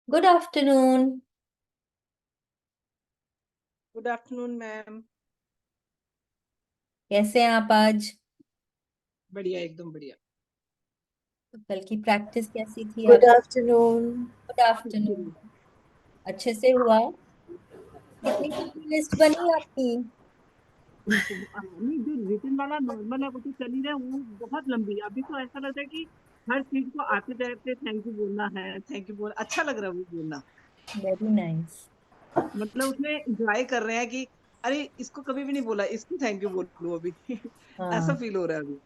Good afternoon. Good afternoon ma'am. कैसे हैं आप आज? बढ़िया, एकदम बढ़िया। कल की प्रैक्टिस कैसी थी गुड आप? आफ्टरनून। Good afternoon. अच्छे से हुआ? कितनी लिस्ट बनी आपकी? नहीं, जो रिटर्न वाला नॉर्मल है वो तो चल ही रहा है, वो बहुत लंबी है। अभी तो ऐसा लगता है कि हर चीज को आते जाते थैंक यू बोलना है, थैंक यू बोल, अच्छा लग रहा है वो बोलना। Very nice. मतलब उसमें एंजॉय कर रहे हैं कि अरे इसको कभी भी नहीं बोला, इसको थैंक यू बोलूं अभी। ऐसा हाँ, फील हो रहा है अभी।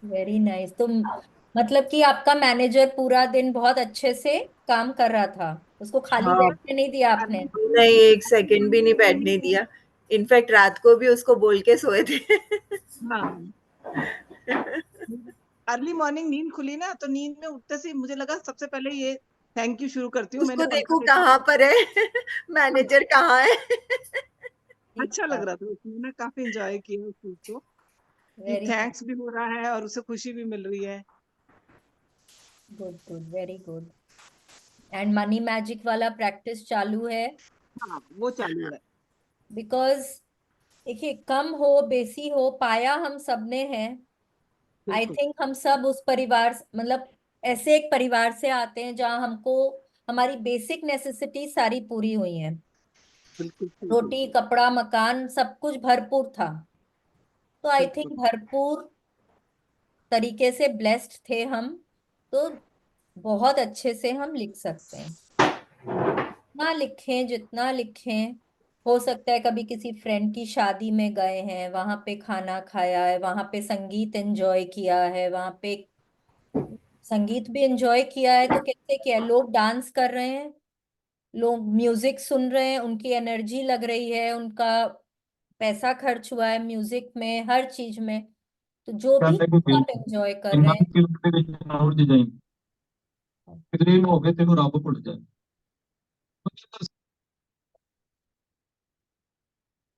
Very nice. तो मतलब कि आपका मैनेजर पूरा दिन बहुत अच्छे से काम कर रहा था, उसको खाली हाँ, बैठने नहीं दिया आपने? अर्ली नहीं एक सेकंड भी नहीं बैठने दिया। इनफैक्ट रात को भी उसको बोल के सोए थे। हाँ, अर्ली मॉर्निंग नींद खुली ना, तो नींद में उठते से मुझे लगा सबसे पहले ये थैंक यू शुरू करती हूँ। मैंने उसको पंखा देखो देखा, कहाँ पर है। मैनेजर कहाँ है। ठीक अच्छा था। लग रहा था उसमें ना, काफी एंजॉय किया उस चीज को कि वेरी थैंक्स भी हो रहा है और उसे खुशी भी मिल रही है। Good, good, very good. And money magic वाला प्रैक्टिस चालू है? हाँ, वो चालू है। बिकॉज देखिए, कम हो बेसी हो, पाया हम सबने है। आई बिल्कुल थिंक हम सब उस परिवार मतलब ऐसे एक परिवार से आते हैं जहाँ हमको हमारी बेसिक नेसेसिटी सारी पूरी हुई है। बिल्कुल सही बोल रोटी रही हैं। कपड़ा मकान सब कुछ भरपूर था। तो आई थिंक बिल्कुल। भरपूर तरीके से ब्लेस्ड थे हम। तो बहुत अच्छे से हम लिख सकते हैं। ना लिखें जितना लिखें। हो सकता है कभी किसी फ्रेंड की शादी में गए हैं, वहां पे खाना खाया है, वहां पे संगीत एंजॉय किया है, वहां पे संगीत भी एंजॉय किया है। तो कैसे किया है? लोग डांस कर रहे हैं, लोग म्यूजिक सुन रहे हैं, उनकी एनर्जी लग रही है, उनका पैसा खर्च हुआ है म्यूजिक में, हर चीज में। तो जो भी कहता है कि आप एंजॉय कर रहे ਇਹਨਾਂ हैं। ਦੀ ਕਿਰਤ ਦੇ ਵਿੱਚ ਨਾ ਉਲਝ ਜਾਈਂ ਕਿਤੇ ਹੋ ਗਏ ਤੈਨੂੰ ਰੱਬ ਭੁੱਲ ਜਾਏ।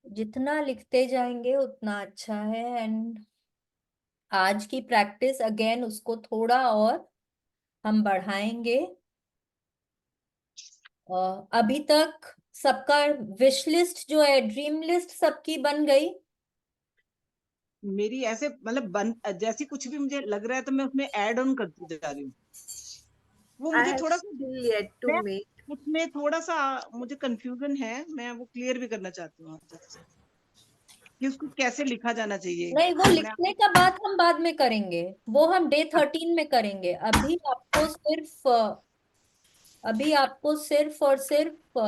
जितना लिखते जाएंगे उतना अच्छा है। एंड आज की प्रैक्टिस अगेन उसको थोड़ा और हम बढ़ाएंगे। अभी तक सबका विश लिस्ट जो है, ड्रीम लिस्ट सबकी बन गई? मेरी ऐसे मतलब बन जैसी कुछ भी मुझे लग रहा है तो मैं उसमें ऐड ऑन करती जा रही हूँ। वो आई मुझे हैव थोड़ा सा स्टिल येट टू मैं मेक। उसमें थोड़ा सा मुझे कंफ्यूजन है, मैं वो क्लियर भी करना चाहती हूँ आपसे कि उसको कैसे लिखा जाना चाहिए। नहीं, वो मैं लिखने का बात हम बाद में करेंगे। वो हम डे 13 में करेंगे। अभी आपको सिर्फ और सिर्फ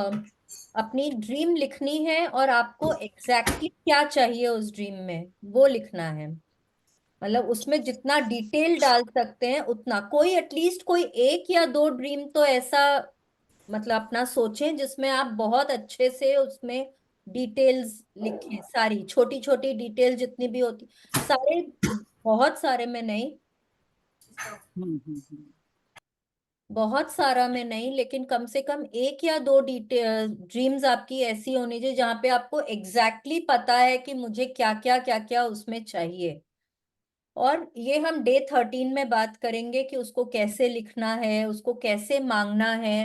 अपनी ड्रीम लिखनी है, और आपको एग्जैक्टली क्या चाहिए उस ड्रीम में वो लिखना है। मतलब उसमें जितना डिटेल डाल सकते हैं उतना। कोई एटलीस्ट कोई एक या दो ड्रीम तो ऐसा मतलब अपना सोचें जिसमें आप बहुत अच्छे से उसमें डिटेल्स लिखें, सारी छोटी छोटी डिटेल जितनी भी होती, सारे, बहुत सारे में नहीं, हम्म। बहुत सारा में नहीं, लेकिन कम से कम एक या दो डिटेल ड्रीम्स आपकी ऐसी होनी चाहिए जहां पे आपको एग्जैक्टली पता है कि मुझे क्या क्या उसमें चाहिए। और ये हम डे 13 में बात करेंगे कि उसको कैसे लिखना है, उसको कैसे मांगना है,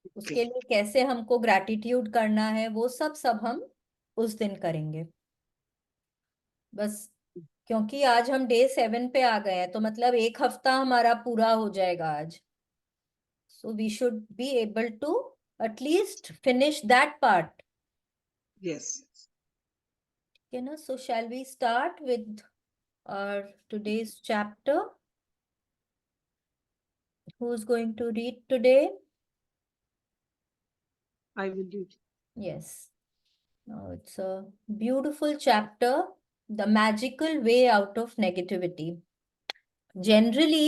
ओके। उसके लिए कैसे हमको ग्रैटिट्यूड करना है, वो सब सब हम उस दिन करेंगे। बस, क्योंकि आज हम डे 7 पे आ गए हैं, तो मतलब एक हफ्ता हमारा पूरा हो जाएगा आज। So we should be able to at least finish that part. Yes. ठीक है ना? So shall we start with our today's chapter? Who's going to read today? I will do. Yes. Now it's a beautiful chapter, The Magical Way Out of Negativity. Generally,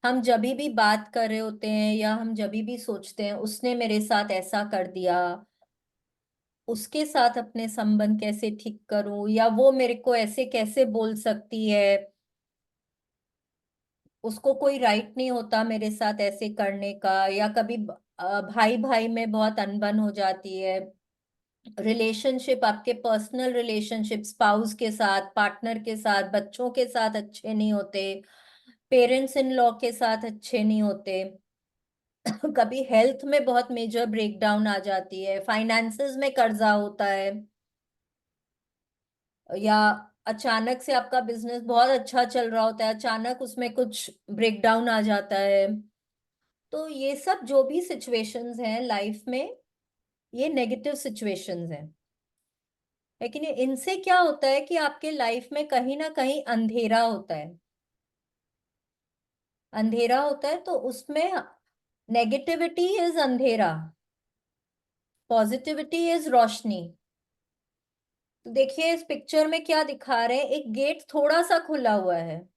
हम जब भी बात कर रहे होते हैं या हम जब भी सोचते हैं उसने मेरे साथ ऐसा कर दिया, उसके साथ अपने संबंध कैसे ठीक करूं, या वो मेरे को ऐसे कैसे बोल सकती है, उसको कोई राइट नहीं होता मेरे साथ ऐसे करने का, या कभी भाई भाई में बहुत अनबन हो जाती है, रिलेशनशिप, आपके पर्सनल रिलेशनशिप स्पाउस के साथ, पार्टनर के साथ, बच्चों के साथ अच्छे नहीं होते, पेरेंट्स इन लॉ के साथ अच्छे नहीं होते। कभी हेल्थ में बहुत मेजर ब्रेकडाउन आ जाती है, फाइनेंसेस में कर्जा होता है, या अचानक से आपका बिजनेस बहुत अच्छा चल रहा होता है, अचानक उसमें कुछ ब्रेकडाउन आ जाता है। तो ये सब जो भी सिचुएशंस हैं लाइफ में, ये नेगेटिव सिचुएशंस हैं। लेकिन इनसे क्या होता है कि आपके लाइफ में कहीं ना कहीं अंधेरा होता है। अंधेरा होता है तो उसमें नेगेटिविटी इज अंधेरा, पॉजिटिविटी इज रोशनी। तो देखिए इस पिक्चर में क्या दिखा रहे हैं, एक गेट थोड़ा सा खुला हुआ है,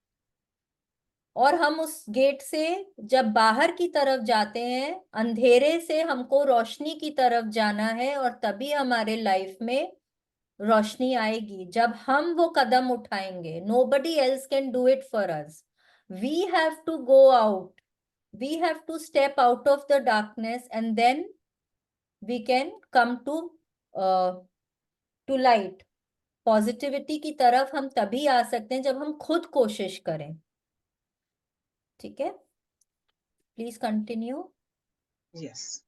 और हम उस गेट से जब बाहर की तरफ जाते हैं, अंधेरे से हमको रोशनी की तरफ जाना है, और तभी हमारे लाइफ में रोशनी आएगी जब हम वो कदम उठाएंगे। Nobody else can do it for us. We have to go out, we have to step out of the darkness, and then we can come to light. Positivity की तरफ हम तभी आ सकते हैं जब हम खुद कोशिश करें। ठीक है, please continue. Yes.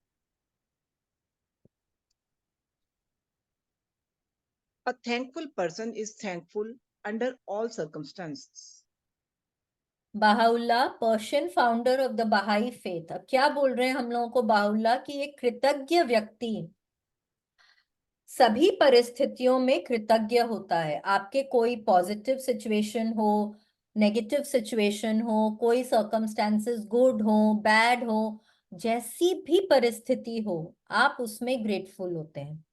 A thankful person is thankful under all circumstances. Baha'u'llah, Persian founder of the Baha'i faith. अब क्या बोल रहे हैं हम लोगों को बहाउल्लाह कि एक कृतज्ञ व्यक्ति सभी परिस्थितियों में कृतज्ञ होता है। आपके कोई पॉजिटिव सिचुएशन हो, नेगेटिव सिचुएशन हो, कोई सर्कमस्टेंसेस गुड हो, बैड हो, जैसी भी परिस्थिति हो, आप उसमें ग्रेटफुल होते हैं।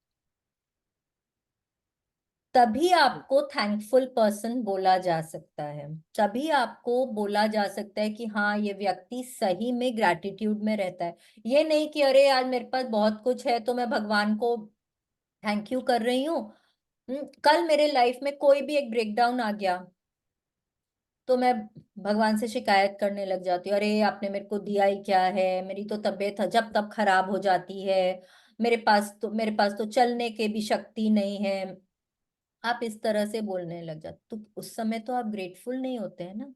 तभी आपको थैंकफुल पर्सन बोला जा सकता है, तभी आपको बोला जा सकता है कि हाँ ये व्यक्ति सही में ग्रैटिट्यूड में रहता है। ये नहीं कि अरे आज मेरे पास बहुत कुछ है तो मैं भगवान को थैंक यू कर रही हूँ, कल मेरे लाइफ में कोई भी एक ब्रेकडाउन आ गया तो मैं भगवान से शिकायत करने लग जाती हूँ, अरे आपने मेरे को दिया ही क्या है, मेरी तो तबीयत जब तब खराब हो जाती है, मेरे पास तो चलने के भी शक्ति नहीं है। आप इस तरह से बोलने लग जाते तो उस समय तो आप ग्रेटफुल नहीं होते हैं ना।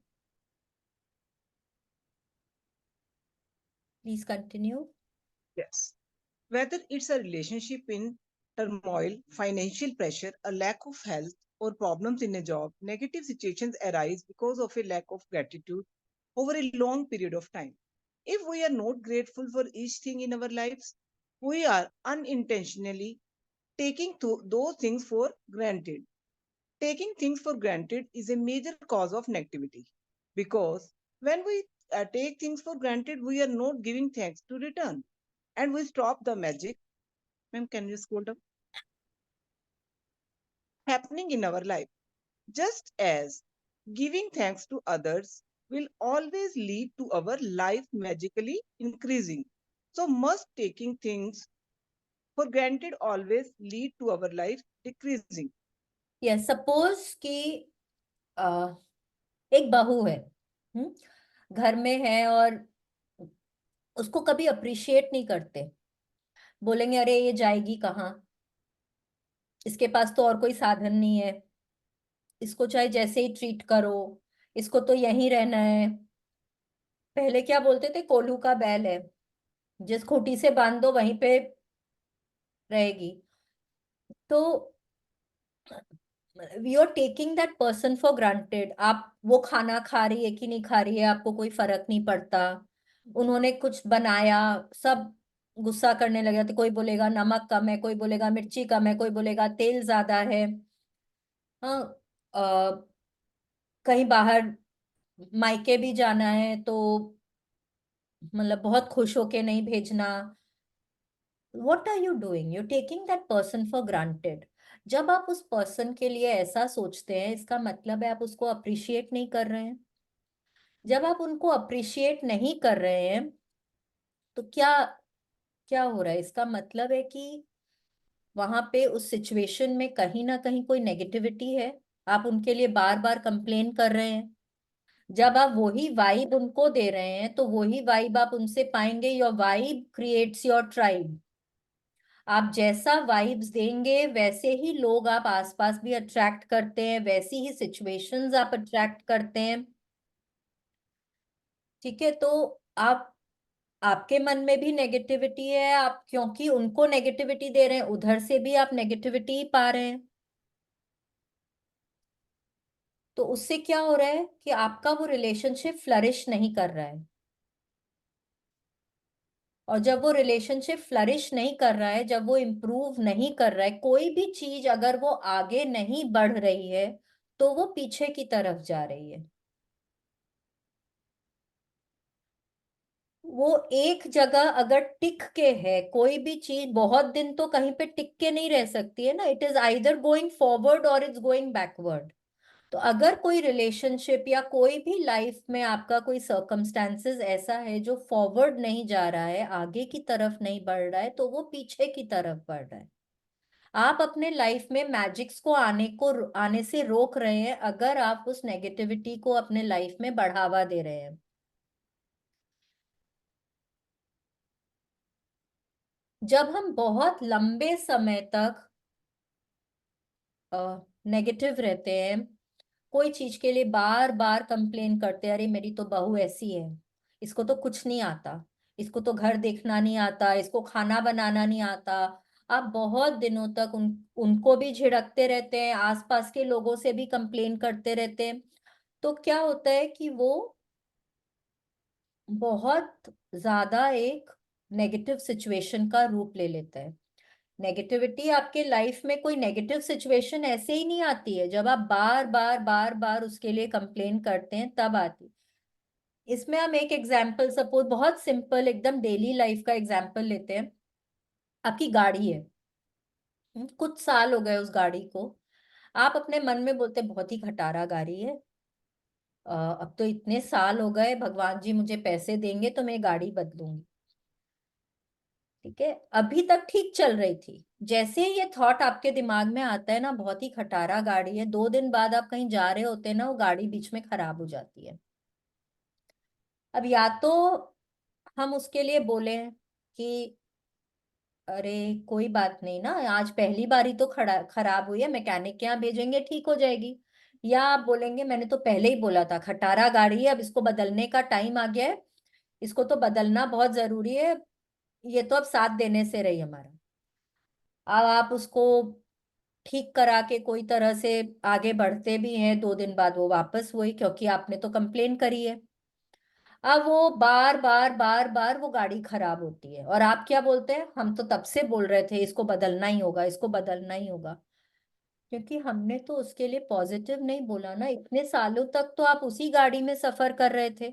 Please continue. Yes. Whether it's a relationship in turmoil, financial pressure, a lack of health, or problems in a job, negative situations arise because of a lack of gratitude over a long period of time. If we are not grateful for each thing in our lives, we are unintentionally taking those things for granted. Taking things for granted is a major cause of negativity because when we take things for granted, we are not giving thanks to return and we stop the magic. Ma'am, can you scroll down? Happening in our life. Just as giving thanks to others will always lead to our life magically increasing. So must taking things for granted always lead to our life decreasing. Yes, suppose कि अ, एक बहू है, घर में है, और उसको कभी अप्रिशिएट नहीं करते। बोलेंगे अरे ये जाएगी कहाँ, इसके पास तो और कोई साधन नहीं है, इसको चाहे जैसे ही ट्रीट करो, इसको तो यहीं रहना है। पहले क्या बोलते थे, कोल्हू का बैल है, जिस खूंटी से बांध दो वहीं पे रहेगी। तो you are taking that person for granted. आप वो खाना खा रही है कि नहीं खा रही है आपको कोई फर्क नहीं पड़ता। उन्होंने कुछ बनाया, सब गुस्सा करने लगे थे, कोई बोलेगा नमक कम है, कोई बोलेगा मिर्ची कम है, कोई बोलेगा तेल ज्यादा है। हाँ, कहीं बाहर मायके भी जाना है तो मतलब बहुत खुश होके नहीं भेजना। What are you doing, you taking that person for granted. जब आप उस पर्सन के लिए ऐसा सोचते हैं, इसका मतलब है आप उसको अप्रिशिएट नहीं कर रहे हैं। जब आप उनको अप्रिशिएट नहीं कर रहे हैं तो क्या क्या हो रहा है, इसका मतलब है कि वहां पे उस सिचुएशन में कहीं ना कहीं कोई नेगेटिविटी है। आप उनके लिए बार बार कंप्लेन कर रहे हैं। जब आप वही वाइब उनको दे रहे हैं तो वही वाइब आप उनसे पाएंगे। Your vibe creates your tribe. आप जैसा वाइब्स देंगे वैसे ही लोग आप आसपास भी अट्रैक्ट करते हैं, वैसी ही सिचुएशंस आप अट्रैक्ट करते हैं। ठीक है, तो आप आपके मन में भी नेगेटिविटी है, आप क्योंकि उनको नेगेटिविटी दे रहे हैं, उधर से भी आप नेगेटिविटी ही पा रहे हैं। तो उससे क्या हो रहा है कि आपका वो रिलेशनशिप फ्लरिश नहीं कर रहा है। और जब वो रिलेशनशिप फ्लरिश नहीं कर रहा है, जब वो इम्प्रूव नहीं कर रहा है, कोई भी चीज अगर वो आगे नहीं बढ़ रही है तो वो पीछे की तरफ जा रही है। वो एक जगह अगर टिक के है, कोई भी चीज बहुत दिन तो कहीं पे टिक के नहीं रह सकती है ना। It is either going forward और इट्स गोइंग बैकवर्ड। तो अगर कोई रिलेशनशिप या कोई भी लाइफ में आपका कोई सर्कमस्टेंसेस ऐसा है जो फॉरवर्ड नहीं जा रहा है, आगे की तरफ नहीं बढ़ रहा है, तो वो पीछे की तरफ बढ़ रहा है। आप अपने लाइफ में मैजिक्स को आने से रोक रहे हैं अगर आप उस नेगेटिविटी को अपने लाइफ में बढ़ावा दे रहे हैं। जब हम बहुत लंबे समय तक नेगेटिव रहते हैं, कोई चीज के लिए बार बार कंप्लेन करते हैं, अरे मेरी तो बहू ऐसी है, इसको तो कुछ नहीं आता, इसको तो घर देखना नहीं आता, इसको खाना बनाना नहीं आता। आप बहुत दिनों तक उनको भी झिड़कते रहते हैं, आसपास के लोगों से भी कंप्लेन करते रहते हैं। तो क्या होता है कि वो बहुत ज्यादा एक नेगेटिव सिचुएशन का रूप ले लेता है। नेगेटिविटी आपके लाइफ में कोई नेगेटिव सिचुएशन ऐसे ही नहीं आती है, जब आप बार बार बार बार उसके लिए कंप्लेन करते हैं तब आती है। इसमें हम एक एग्जाम्पल, सपोज बहुत सिंपल एकदम डेली लाइफ का एग्जाम्पल लेते हैं। आपकी गाड़ी है, कुछ साल हो गए उस गाड़ी को, आप अपने मन में बोलते हैं बहुत ही खटारा गाड़ी है, अब तो इतने साल हो गए, भगवान जी मुझे पैसे देंगे तो मैं गाड़ी बदलूंगी। ठीक है, अभी तक ठीक चल रही थी। जैसे ही ये थॉट आपके दिमाग में आता है ना, बहुत ही खटारा गाड़ी है, 2 दिन बाद आप कहीं जा रहे होते हैं ना, वो गाड़ी बीच में खराब हो जाती है। अब या तो हम उसके लिए बोले कि अरे कोई बात नहीं ना, आज पहली बारी तो खराब हुई है, मैकेनिक के यहाँ भेजेंगे ठीक हो जाएगी। या आप बोलेंगे मैंने तो पहले ही बोला था खटारा गाड़ी है, अब इसको बदलने का टाइम आ गया है, इसको तो बदलना बहुत जरूरी है, ये तो अब साथ देने से रही हमारा। अब आप उसको ठीक करा के कोई तरह से आगे बढ़ते भी हैं, 2 दिन बाद वो वापस वही, क्योंकि आपने तो कंप्लेन करी है। अब वो बार बार बार बार वो गाड़ी खराब होती है और आप क्या बोलते हैं, हम तो तब से बोल रहे थे इसको बदलना ही होगा, इसको बदलना ही होगा। क्योंकि हमने तो उसके लिए पॉजिटिव नहीं बोला ना। इतने सालों तक तो आप उसी गाड़ी में सफर कर रहे थे,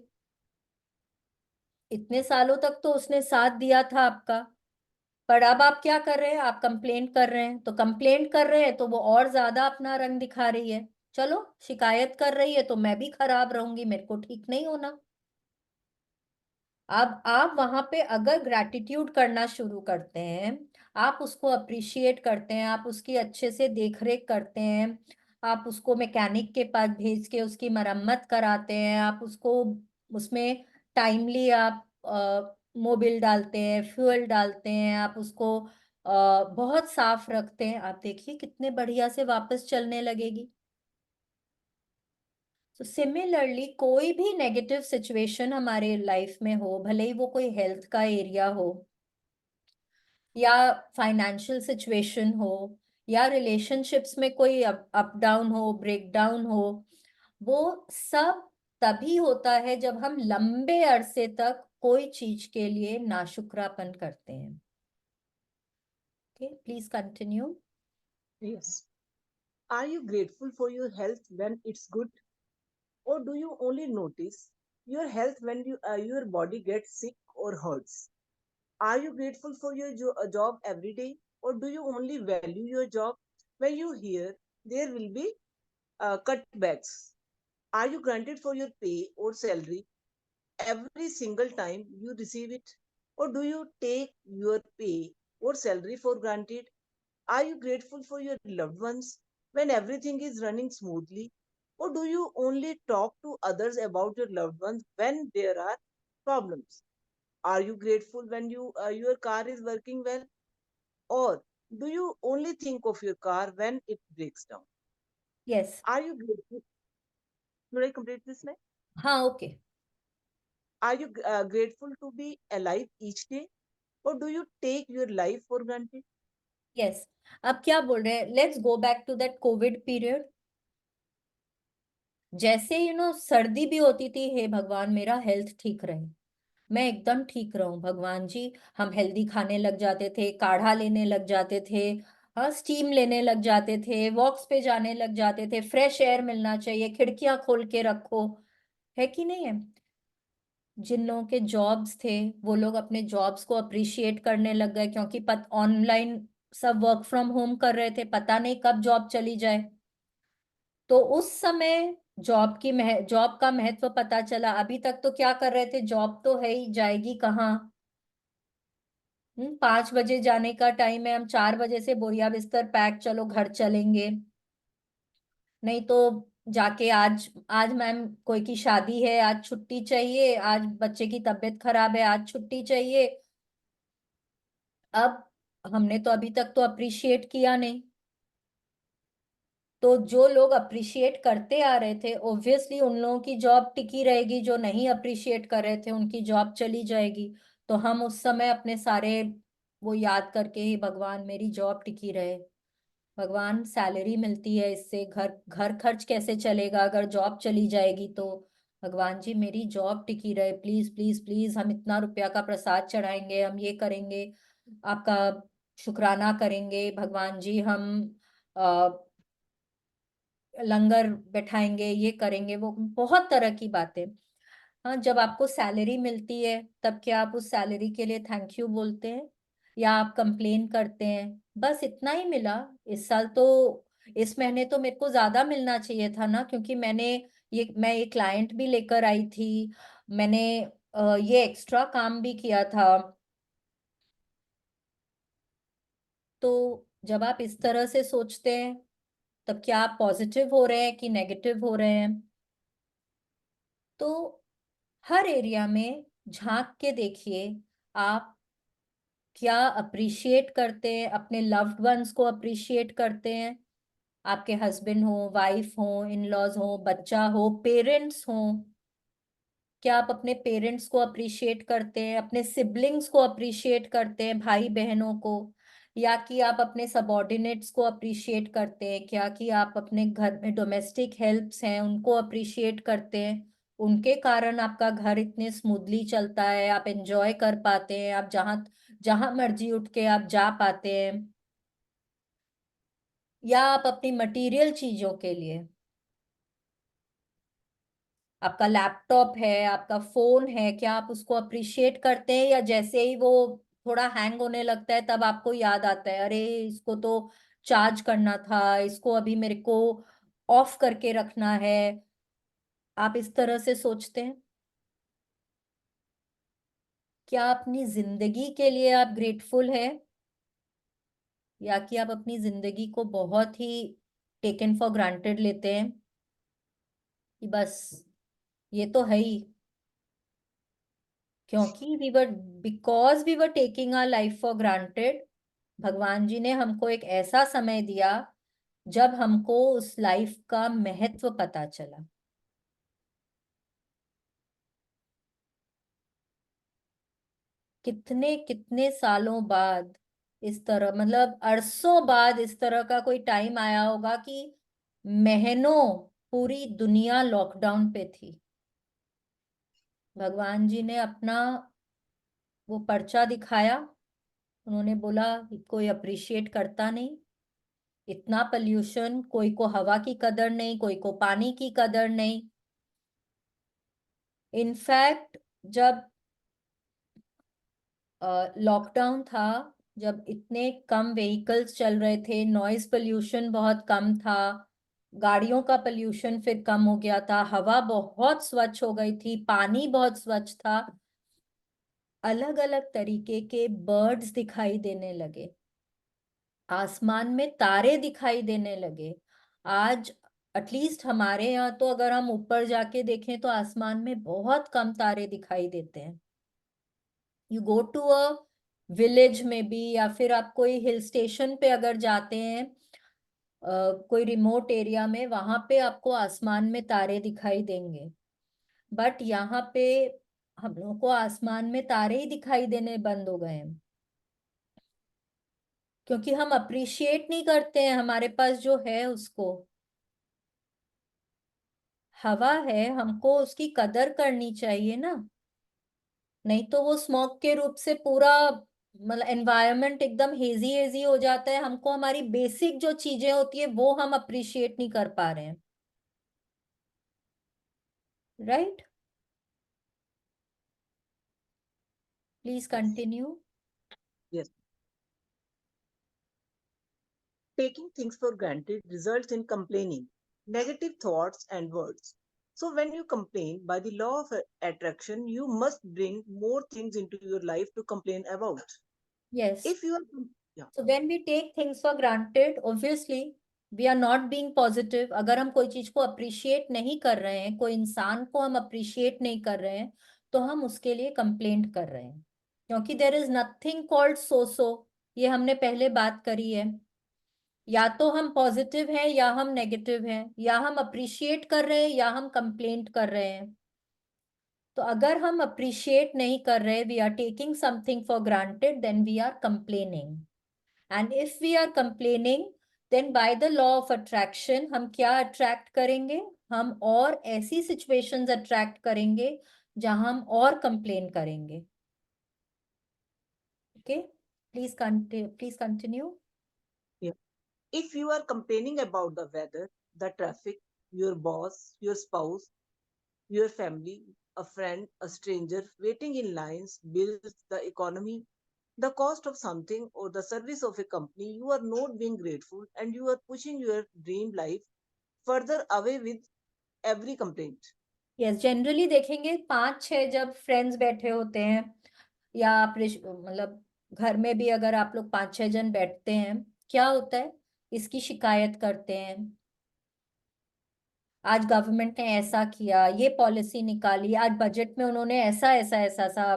इतने सालों तक तो उसने साथ दिया था आपका। पर अब आप क्या कर रहे हैं, आप कंप्लेंट कर रहे हैं, तो कंप्लेंट कर रहे हैं तो वो और ज्यादा अपना रंग दिखा रही है। चलो, शिकायत कर रही है तो मैं भी खराब रहूंगी, मेरे को ठीक नहीं होना। अब आप वहां पे अगर ग्रैटिट्यूड करना शुरू करते हैं, आप उसको अप्रिशिएट करते हैं, आप उसकी अच्छे से देख रेख करते हैं, आप उसको मैकेनिक के पास भेज के उसकी मरम्मत कराते हैं, आप उसको उसमें टाइमली आप मोबिल डालते हैं, फ्यूल डालते हैं, आप उसको बहुत साफ रखते हैं, आप देखिए कितने बढ़िया से वापस चलने लगेगी। तो सिमिलरली कोई भी नेगेटिव सिचुएशन हमारे लाइफ में हो, भले ही वो कोई हेल्थ का एरिया हो या फाइनेंशियल सिचुएशन हो या रिलेशनशिप्स में कोई अप डाउन हो, ब्रेक डाउन हो, वो सब तभी होता है जब हम लंबे अरसे तक कोई चीज के लिए नाशुक्रापन करते हैं। Okay, please continue. Yes. Are you grateful for your health when it's good, or do you only notice your health when your body gets sick or hurts? Are you grateful for your job every day, or do you only value your job when you hear there will be cutbacks? Are you granted for your pay or salary every single time you receive it, or do you take your pay or salary for granted? Are you grateful for your loved ones when everything is running smoothly? Or do you only talk to others about your loved ones when there are problems? Are you grateful when your car is working well? Or do you only think of your car when it breaks down? Yes. Are you grateful? Should I complete this now? हाँ, okay. Are you grateful to be alive each day, or do you take your life for granted? Yes, अब क्या बोल रहे हैं, let's go back to that covid period. जैसे सर्दी भी होती थी, हे भगवान मेरा हेल्थ ठीक रहे, मैं एकदम ठीक रहूं भगवान जी। हम हेल्दी खाने लग जाते थे, काढ़ा लेने लग जाते थे, हाँ स्टीम लेने लग जाते थे, वॉक्स पे जाने लग जाते थे, फ्रेश एयर मिलना चाहिए, खिड़कियां खोल के रखो, है कि नहीं है। जिन लोगों के जॉब्स थे वो लोग अपने जॉब्स को अप्रिशिएट करने लग गए, क्योंकि ऑनलाइन सब वर्क फ्रॉम होम कर रहे थे, पता नहीं कब जॉब चली जाए। तो उस समय जॉब का महत्व पता चला। अभी तक तो क्या कर रहे थे, जॉब तो है ही, जाएगी कहाँ। 5 बजे जाने का टाइम है, हम 4 बजे से बोरिया बिस्तर पैक, चलो घर चलेंगे। नहीं तो जाके आज आज मैम कोई की शादी है, आज छुट्टी चाहिए, आज बच्चे की तबीयत खराब है, आज छुट्टी चाहिए। अब हमने तो अभी तक तो अप्रिशिएट किया नहीं। तो जो लोग अप्रिशिएट करते आ रहे थे, ऑब्वियसली उन लोगों की जॉब टिकी रहेगी, जो नहीं अप्रिशिएट कर रहे थे उनकी जॉब चली जाएगी। तो हम उस समय अपने सारे वो याद करके ही, भगवान मेरी जॉब टिकी रहे, भगवान सैलरी मिलती है इससे घर घर खर्च कैसे चलेगा अगर जॉब चली जाएगी तो, भगवान जी मेरी जॉब टिकी रहे, प्लीज प्लीज प्लीज, हम इतना रुपया का प्रसाद चढ़ाएंगे, हम ये करेंगे, आपका शुक्राना करेंगे भगवान जी, हम लंगर बैठाएंगे, ये करेंगे, वो बहुत तरह की बातें। हाँ, जब आपको सैलरी मिलती है तब क्या आप उस सैलरी के लिए थैंक यू बोलते हैं, या आप कंप्लेन करते हैं बस इतना ही मिला इस साल तो, इस महीने तो मेरे को ज्यादा मिलना चाहिए था ना, क्योंकि मैं ये क्लाइंट भी लेकर आई थी, मैंने ये एक्स्ट्रा काम भी किया था। तो जब आप इस तरह से सोचते हैं, तब क्या आप पॉजिटिव हो रहे हैं कि नेगेटिव हो रहे हैं। तो हर एरिया में झांक के देखिए, आप क्या अप्रिशिएट करते हैं, अपने लव्ड वंस को अप्रिशिएट करते हैं, आपके हस्बैंड हो, वाइफ हो, इन लॉज हो, बच्चा हो, पेरेंट्स हो, क्या आप अपने पेरेंट्स को अप्रिशिएट करते हैं, अपने सिबलिंग्स को अप्रिशिएट करते हैं, भाई बहनों को, या कि आप अपने सबॉर्डिनेट्स को अप्रिशिएट करते हैं, क्या कि आप अपने घर में डोमेस्टिक हेल्प्स हैं उनको अप्रिशिएट करते हैं, उनके कारण आपका घर इतने स्मूथली चलता है, आप एंजॉय कर पाते हैं, आप जहां जहां मर्जी उठ के आप जा पाते हैं, या आप अपनी मटेरियल चीजों के लिए, आपका लैपटॉप है, आपका फोन है, क्या आप उसको अप्रिशिएट करते हैं, या जैसे ही वो थोड़ा हैंग होने लगता है तब आपको याद आता है, अरे इसको तो चार्ज करना था, इसको अभी मेरे को ऑफ करके रखना है। आप इस तरह से सोचते हैं, क्या अपनी जिंदगी के लिए आप ग्रेटफुल है, या कि आप अपनी जिंदगी को बहुत ही टेकन फॉर ग्रांटेड लेते हैं कि बस ये तो है ही, क्योंकि because we were taking our life for granted, भगवान जी ने हमको एक ऐसा समय दिया जब हमको उस लाइफ का महत्व पता चला। कितने कितने सालों बाद इस तरह, मतलब अरसों बाद इस तरह का कोई टाइम आया होगा कि महीनों पूरी दुनिया लॉकडाउन पे थी, भगवान जी ने अपना वो पर्चा दिखाया, उन्होंने बोला कोई अप्रिशिएट करता नहीं, इतना पल्यूशन, कोई को हवा की कदर नहीं, कोई को पानी की कदर नहीं। इनफैक्ट जब लॉकडाउन था, जब इतने कम व्हीकल्स चल रहे थे, नॉइज पोल्यूशन बहुत कम था, गाड़ियों का पोल्यूशन फिर कम हो गया था, हवा बहुत स्वच्छ हो गई थी, पानी बहुत स्वच्छ था, अलग अलग तरीके के बर्ड्स दिखाई देने लगे, आसमान में तारे दिखाई देने लगे। आज एटलीस्ट हमारे यहाँ तो अगर हम ऊपर जाके देखें तो आसमान में बहुत कम तारे दिखाई देते हैं। You go to a village में भी, या फिर आप कोई हिल स्टेशन पे अगर जाते हैं, कोई रिमोट एरिया में, वहां पे आपको आसमान में तारे दिखाई देंगे। बट यहाँ पे हम लोगों को आसमान में तारे ही दिखाई देने बंद हो गए हैं, क्योंकि हम अप्रिशिएट नहीं करते हैं हमारे पास जो है उसको। हवा है, हमको उसकी कदर करनी चाहिए ना, नहीं तो वो स्मॉग के रूप से पूरा मतलब एनवायरनमेंट एकदम हेजी हेजी हो जाता है, हमको हमारी बेसिक जो चीजें होती है वो हम अप्रिशिएट नहीं कर पा रहे हैं। Right, please Yes. Continue. Yes. Taking things for granted results in complaining, negative thoughts, and words. So, when you complain, by the law of attraction, you must bring more things into your life to complain about. Yes, If you are, yeah, so when we take things for granted obviously we are not being positive. अगर हम कोई चीज को appreciate नहीं कर रहे हैं, कोई इंसान को हम अप्रिशिएट नहीं कर रहे हैं, तो हम उसके लिए कंप्लेंट कर रहे हैं, क्योंकि there is nothing called so so. ये हमने पहले बात करी है, या तो हम पॉजिटिव हैं या हम नेगेटिव हैं, या हम अप्रिशिएट कर रहे हैं या हम कंप्लेंट कर रहे हैं। तो अगर हम अप्रिशिएट नहीं कर रहे, we are taking something for granted, then we are complaining. And if we are complaining, then by the law of attraction हम क्या अट्रैक्ट करेंगे? हम और ऐसी सिचुएशंस अट्रैक्ट करेंगे जहां हम और कंप्लेन करेंगे। Okay, please continue. yeah. If you are complaining about the weather, the traffic, your boss, your spouse, your family, a friend, a stranger, waiting in lines, bills, the economy, the cost of something, or the service of a company, you are not being grateful and you are pushing your dream life further away with every complaint. Yes, generally देखेंगे 5-6 जब friends बैठे होते हैं, या आप मतलब घर में भी अगर आप लोग 5-6 जन बैठते हैं, क्या होता है? इसकी शिकायत करते हैं, आज गवर्नमेंट ने ऐसा किया, ये पॉलिसी निकाली, आज बजट में उन्होंने ऐसा ऐसा ऐसा ऐसा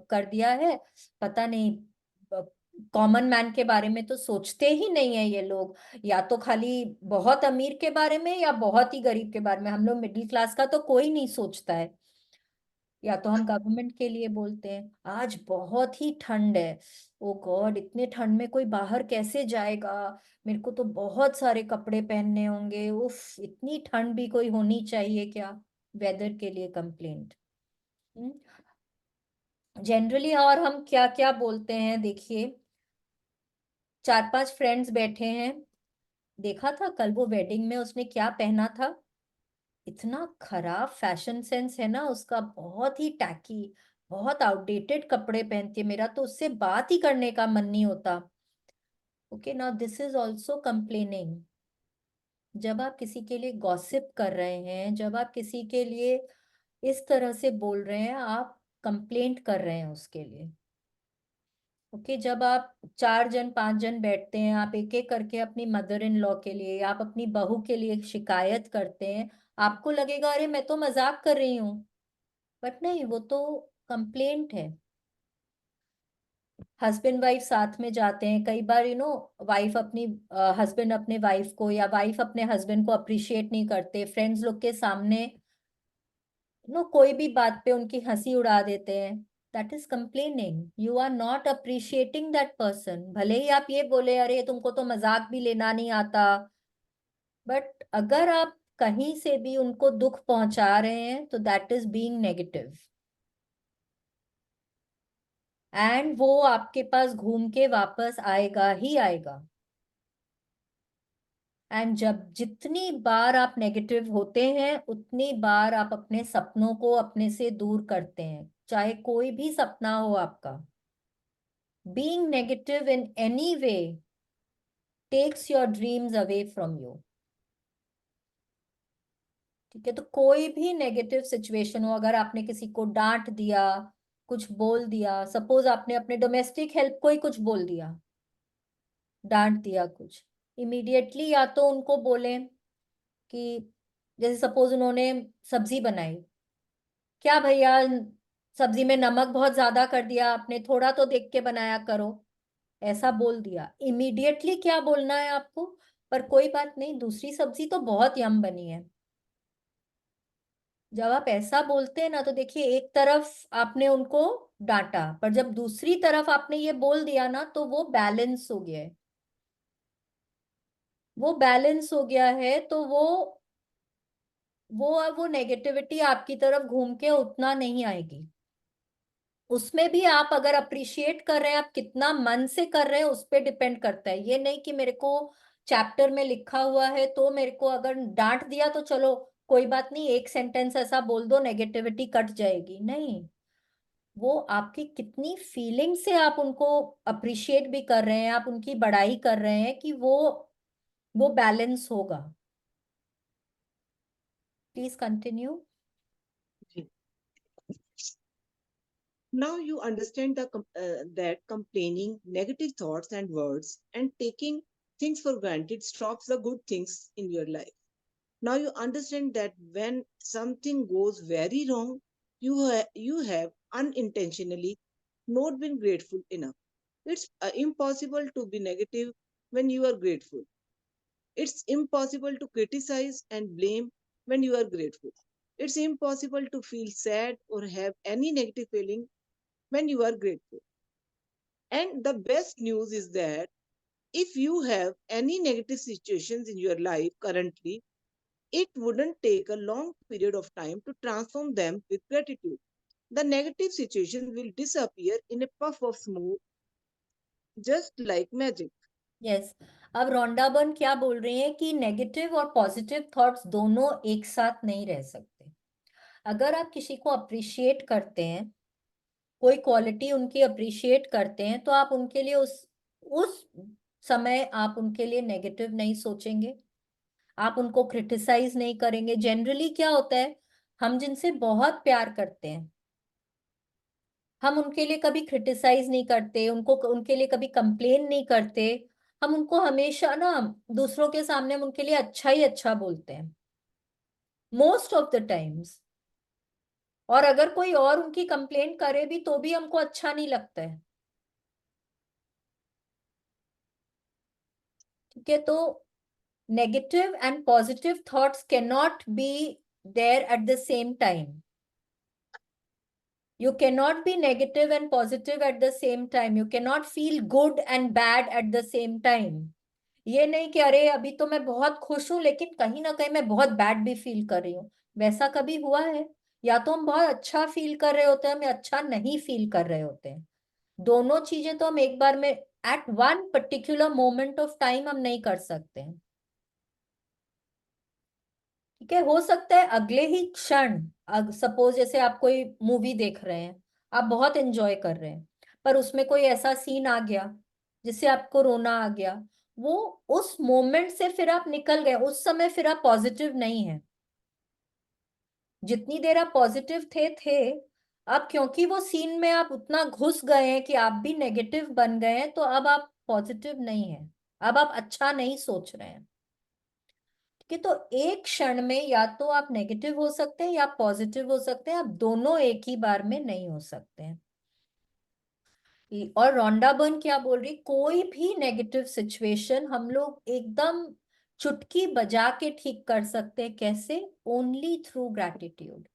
कर दिया है, पता नहीं। कॉमन मैन के बारे में तो सोचते ही नहीं है ये लोग, या तो खाली बहुत अमीर के बारे में या बहुत ही गरीब के बारे में। हम लोग मिडिल क्लास का तो कोई नहीं सोचता है। या तो हम गवर्नमेंट के लिए बोलते हैं, आज बहुत ही ठंड है, ओ गॉड इतने ठंड में कोई बाहर कैसे जाएगा, मेरे को तो बहुत सारे कपड़े पहनने होंगे, उफ इतनी ठंड भी कोई होनी चाहिए क्या? वेदर के लिए कंप्लेंट जनरली। और हम क्या क्या बोलते हैं, देखिए 4-5 फ्रेंड्स बैठे हैं, देखा था कल वो वेडिंग में उसने क्या पहना था, इतना खराब फैशन सेंस है ना उसका, बहुत ही टैकी, बहुत आउटडेटेड कपड़े पहनती है, मेरा तो उससे बात ही करने का मन नहीं होता। Okay, now this is also complaining. जब आप किसी के लिए गॉसिप कर रहे हैं, जब आप किसी के लिए इस तरह से बोल रहे हैं, आप कंप्लेंट कर रहे हैं उसके लिए। ओके, जब आप 4 जन 5 जन बैठते हैं, आप एक एक करके अपनी मदर इन लॉ के लिए, आप अपनी बहू के लिए शिकायत करते हैं, आपको लगेगा अरे मैं तो मजाक कर रही हूँ, बट नहीं, वो तो कंप्लेंट है। हस्बैंड वाइफ साथ में जाते हैं, कई बार वाइफ अपनी हस्बैंड अपने वाइफ को या वाइफ अपने हस्बैंड को अप्रिशिएट नहीं करते, फ्रेंड्स लोग के सामने कोई भी बात पे उनकी हंसी उड़ा देते हैं। That is complaining, you are not appreciating that person. भले ही आप ये बोले अरे तुमको तो मजाक भी लेना नहीं आता, बट अगर आप कहीं से भी उनको दुख पहुंचा रहे हैं तो that is being negative, and वो आपके पास घूम के वापस आएगा ही आएगा। एंड जब जितनी बार आप नेगेटिव होते हैं, उतनी बार आप अपने सपनों को अपने से दूर करते हैं, चाहे कोई भी सपना हो आपका। Being negative in any way takes your dreams away from you. ठीक है, तो कोई भी नेगेटिव सिचुएशन हो, अगर आपने किसी को डांट दिया, कुछ बोल दिया, सपोज आपने अपने डोमेस्टिक हेल्प को ही कुछ बोल दिया, डांट दिया कुछ, इमीडिएटली या तो उनको बोलें कि जैसे सपोज उन्होंने सब्जी बनाई, क्या भैया सब्जी में नमक बहुत ज्यादा कर दिया आपने, थोड़ा तो देख के बनाया करो, ऐसा बोल दिया। इमीडिएटली क्या बोलना है आपको? पर कोई बात नहीं, दूसरी सब्जी तो बहुत यम बनी है, जब आप ऐसा बोलते हैं ना, तो देखिए एक तरफ आपने उनको डांटा, पर जब दूसरी तरफ आपने ये बोल दिया ना, तो वो बैलेंस हो गया है। वो बैलेंस हो गया है, तो वो नेगेटिविटी आपकी तरफ घूम के उतना नहीं आएगी। उसमें भी आप अगर अप्रिशिएट कर रहे हैं, आप कितना मन से कर रहे हैं उस पर डिपेंड करता है। ये नहीं कि मेरे को चैप्टर में लिखा हुआ है तो मेरे को अगर डांट दिया तो चलो कोई बात नहीं, एक सेंटेंस ऐसा बोल दो नेगेटिविटी कट जाएगी, नहीं। वो आपकी कितनी फीलिंग से आप उनको अप्रिशिएट भी कर रहे हैं, आप उनकी बड़ाई कर रहे हैं, कि वो बैलेंस होगा। Please continue. Now you understand that complaining, negative thoughts and words, and taking things for granted stops the good things in your life. Now you understand that when something goes very wrong, you have unintentionally not been grateful enough. It's impossible to be negative when you are grateful. It's impossible to criticize and blame when you are grateful. It's impossible to feel sad or have any negative feeling when you are grateful. And the best news is that if you have any negative situations in your life currently, it wouldn't take a long period of time to transform them with gratitude. The negative situations will disappear in a puff of smoke, just like magic. Yes. अब Rhonda Byrne क्या बोल रही है कि negative और positive thoughts दोनों एक साथ नहीं रह सकते। अगर आप किसी को अप्रिशिएट करते हैं, कोई क्वालिटी उनकी अप्रिशिएट करते हैं, तो आप उनके लिए उस समय आप उनके लिए नेगेटिव नहीं सोचेंगे, आप उनको क्रिटिसाइज नहीं करेंगे। जनरली क्या होता है, हम जिनसे बहुत प्यार करते हैं, हम उनके लिए कभी क्रिटिसाइज नहीं करते, उनको उनके लिए कभी कंप्लेन नहीं करते। हम उनको हमेशा ना, दूसरों के सामने हम उनके लिए अच्छा ही अच्छा बोलते हैं, मोस्ट ऑफ द टाइम्स। और अगर कोई और उनकी कंप्लेन करे भी तो भी हमको अच्छा नहीं लगता है। ठीक है, तो negative and positive thoughts can not be there at the same time. You cannot be negative and positive at the same time. You cannot feel good and bad at the same time. ये नहीं कि अरे अभी तो मैं बहुत खुश हूं लेकिन कहीं ना कहीं मैं बहुत बैड भी फील कर रही हूँ। वैसा कभी हुआ है? या तो हम बहुत अच्छा फील कर रहे होते हैं, हम अच्छा नहीं फील कर रहे होते हैं। दोनों चीजें तो हम एक बार में at one particular moment of time हम नहीं कर सकते हैं। ठीक है, हो सकता है अगले ही क्षण, सपोज जैसे आप कोई मूवी देख रहे हैं, आप बहुत एंजॉय कर रहे हैं, पर उसमें कोई ऐसा सीन आ गया जिससे आपको रोना आ गया, वो उस मोमेंट से फिर आप निकल गए, उस समय फिर आप पॉजिटिव नहीं है। जितनी देर आप पॉजिटिव थे, अब क्योंकि वो सीन में आप उतना घुस गए हैं कि आप भी नेगेटिव बन गए हैं, तो अब आप पॉजिटिव नहीं है, अब आप अच्छा नहीं सोच रहे हैं। कि तो एक क्षण में या तो आप नेगेटिव हो सकते हैं या पॉजिटिव हो सकते हैं, आप दोनों एक ही बार में नहीं हो सकते हैं। और रोंडा बर्न क्या बोल रही, कोई भी नेगेटिव सिचुएशन हम लोग एकदम चुटकी बजा के ठीक कर सकते हैं। कैसे? Only through gratitude.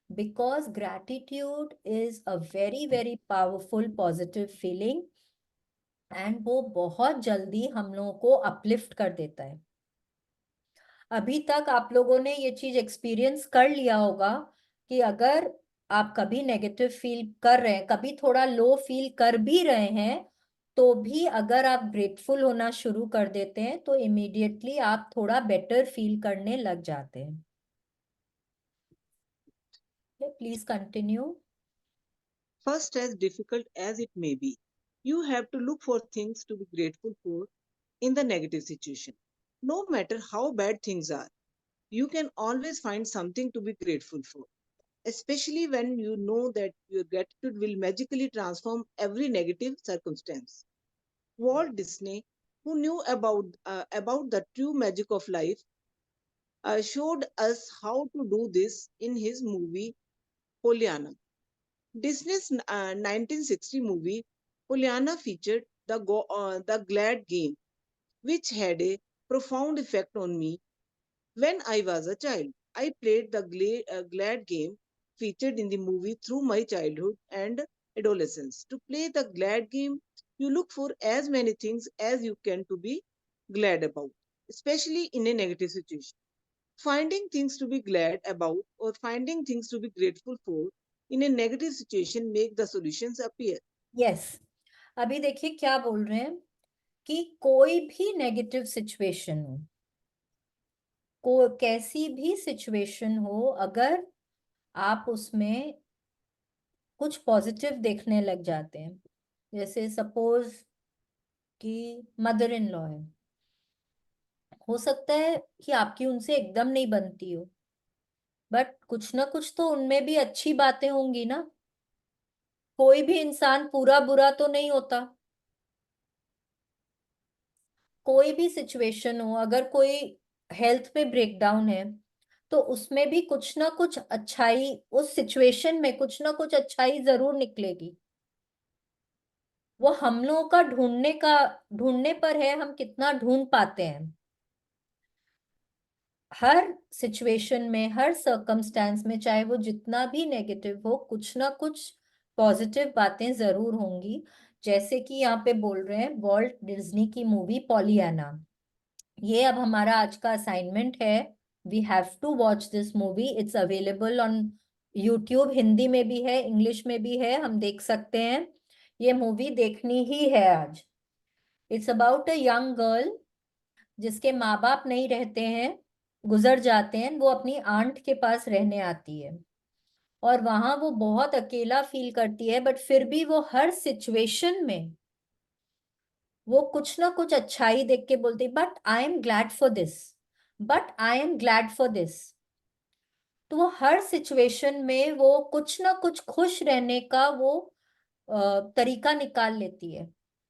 Because gratitude is a very very powerful positive feeling, and वो बहुत जल्दी हम लोगों को अपलिफ्ट कर देता है। अभी तक आप लोगों ने ये चीज एक्सपीरियंस कर लिया होगा कि अगर आप कभी नेगेटिव फील कर रहे हैं, कभी थोड़ा लो फील कर भी रहे हैं, तो भी अगर आप ग्रेटफुल होना शुरू कर देते हैं तो इमीडिएटली आप थोड़ा बेटर फील करने लग जाते हैं। Please continue. First, as difficult as it may be, you have to look for things to be grateful for in the negative situation. No matter how bad things are, you can always find something to be grateful for, especially when you know that your gratitude will magically transform every negative circumstance. Walt Disney, who knew about the true magic of life, showed us how to do this in his movie Pollyanna. Disney's 1960 movie Pollyanna featured the Glad Game, which had a profound effect on me when I was a child. I played the glad game featured in the movie through my childhood and adolescence. To play the glad game, you look for as many things as you can to be glad about, especially in a negative situation. Finding things to be glad about or finding things to be grateful for in a negative situation make the solutions appear. Yes, अभी देखिए क्या बोल रहे हैं कि कोई भी negative situation हो, कैसी भी सिचुएशन हो, अगर आप उसमें कुछ पॉजिटिव देखने लग जाते हैं, जैसे सपोज कि मदर इन लॉ है, हो सकता है कि आपकी उनसे एकदम नहीं बनती हो, बट कुछ ना कुछ तो उनमें भी अच्छी बातें होंगी ना। कोई भी इंसान पूरा बुरा तो नहीं होता। कोई भी सिचुएशन हो, अगर कोई हेल्थ पे ब्रेकडाउन है, तो उसमें भी कुछ ना कुछ अच्छाई, उस सिचुएशन में कुछ ना कुछ अच्छाई जरूर निकलेगी। वो हम लोगों का ढूंढने पर है, हम कितना ढूंढ पाते हैं। हर सिचुएशन में, हर सर्कमस्टेंस में, चाहे वो जितना भी नेगेटिव हो, कुछ ना कुछ पॉजिटिव बातें जरूर होंगी। जैसे कि यहाँ पे बोल रहे हैं वॉल्ट डिज्नी की मूवी पॉलियाना, ये अब हमारा आज का असाइनमेंट है। We have to watch this movie, it's available on YouTube, Hindi में भी है, इंग्लिश में भी है, हम देख सकते हैं। ये मूवी देखनी ही है आज। It's about a young girl जिसके माँ बाप नहीं रहते हैं, गुजर जाते हैं, वो अपनी आंट के पास रहने आती है, और वहां वो बहुत अकेला फील करती है, बट फिर भी वो हर सिचुएशन में वो कुछ ना कुछ अच्छाई देख के बोलती, but I am glad for this, but I am glad for this. तो वो हर सिचुएशन में वो कुछ ना कुछ खुश रहने का वो तरीका निकाल लेती है।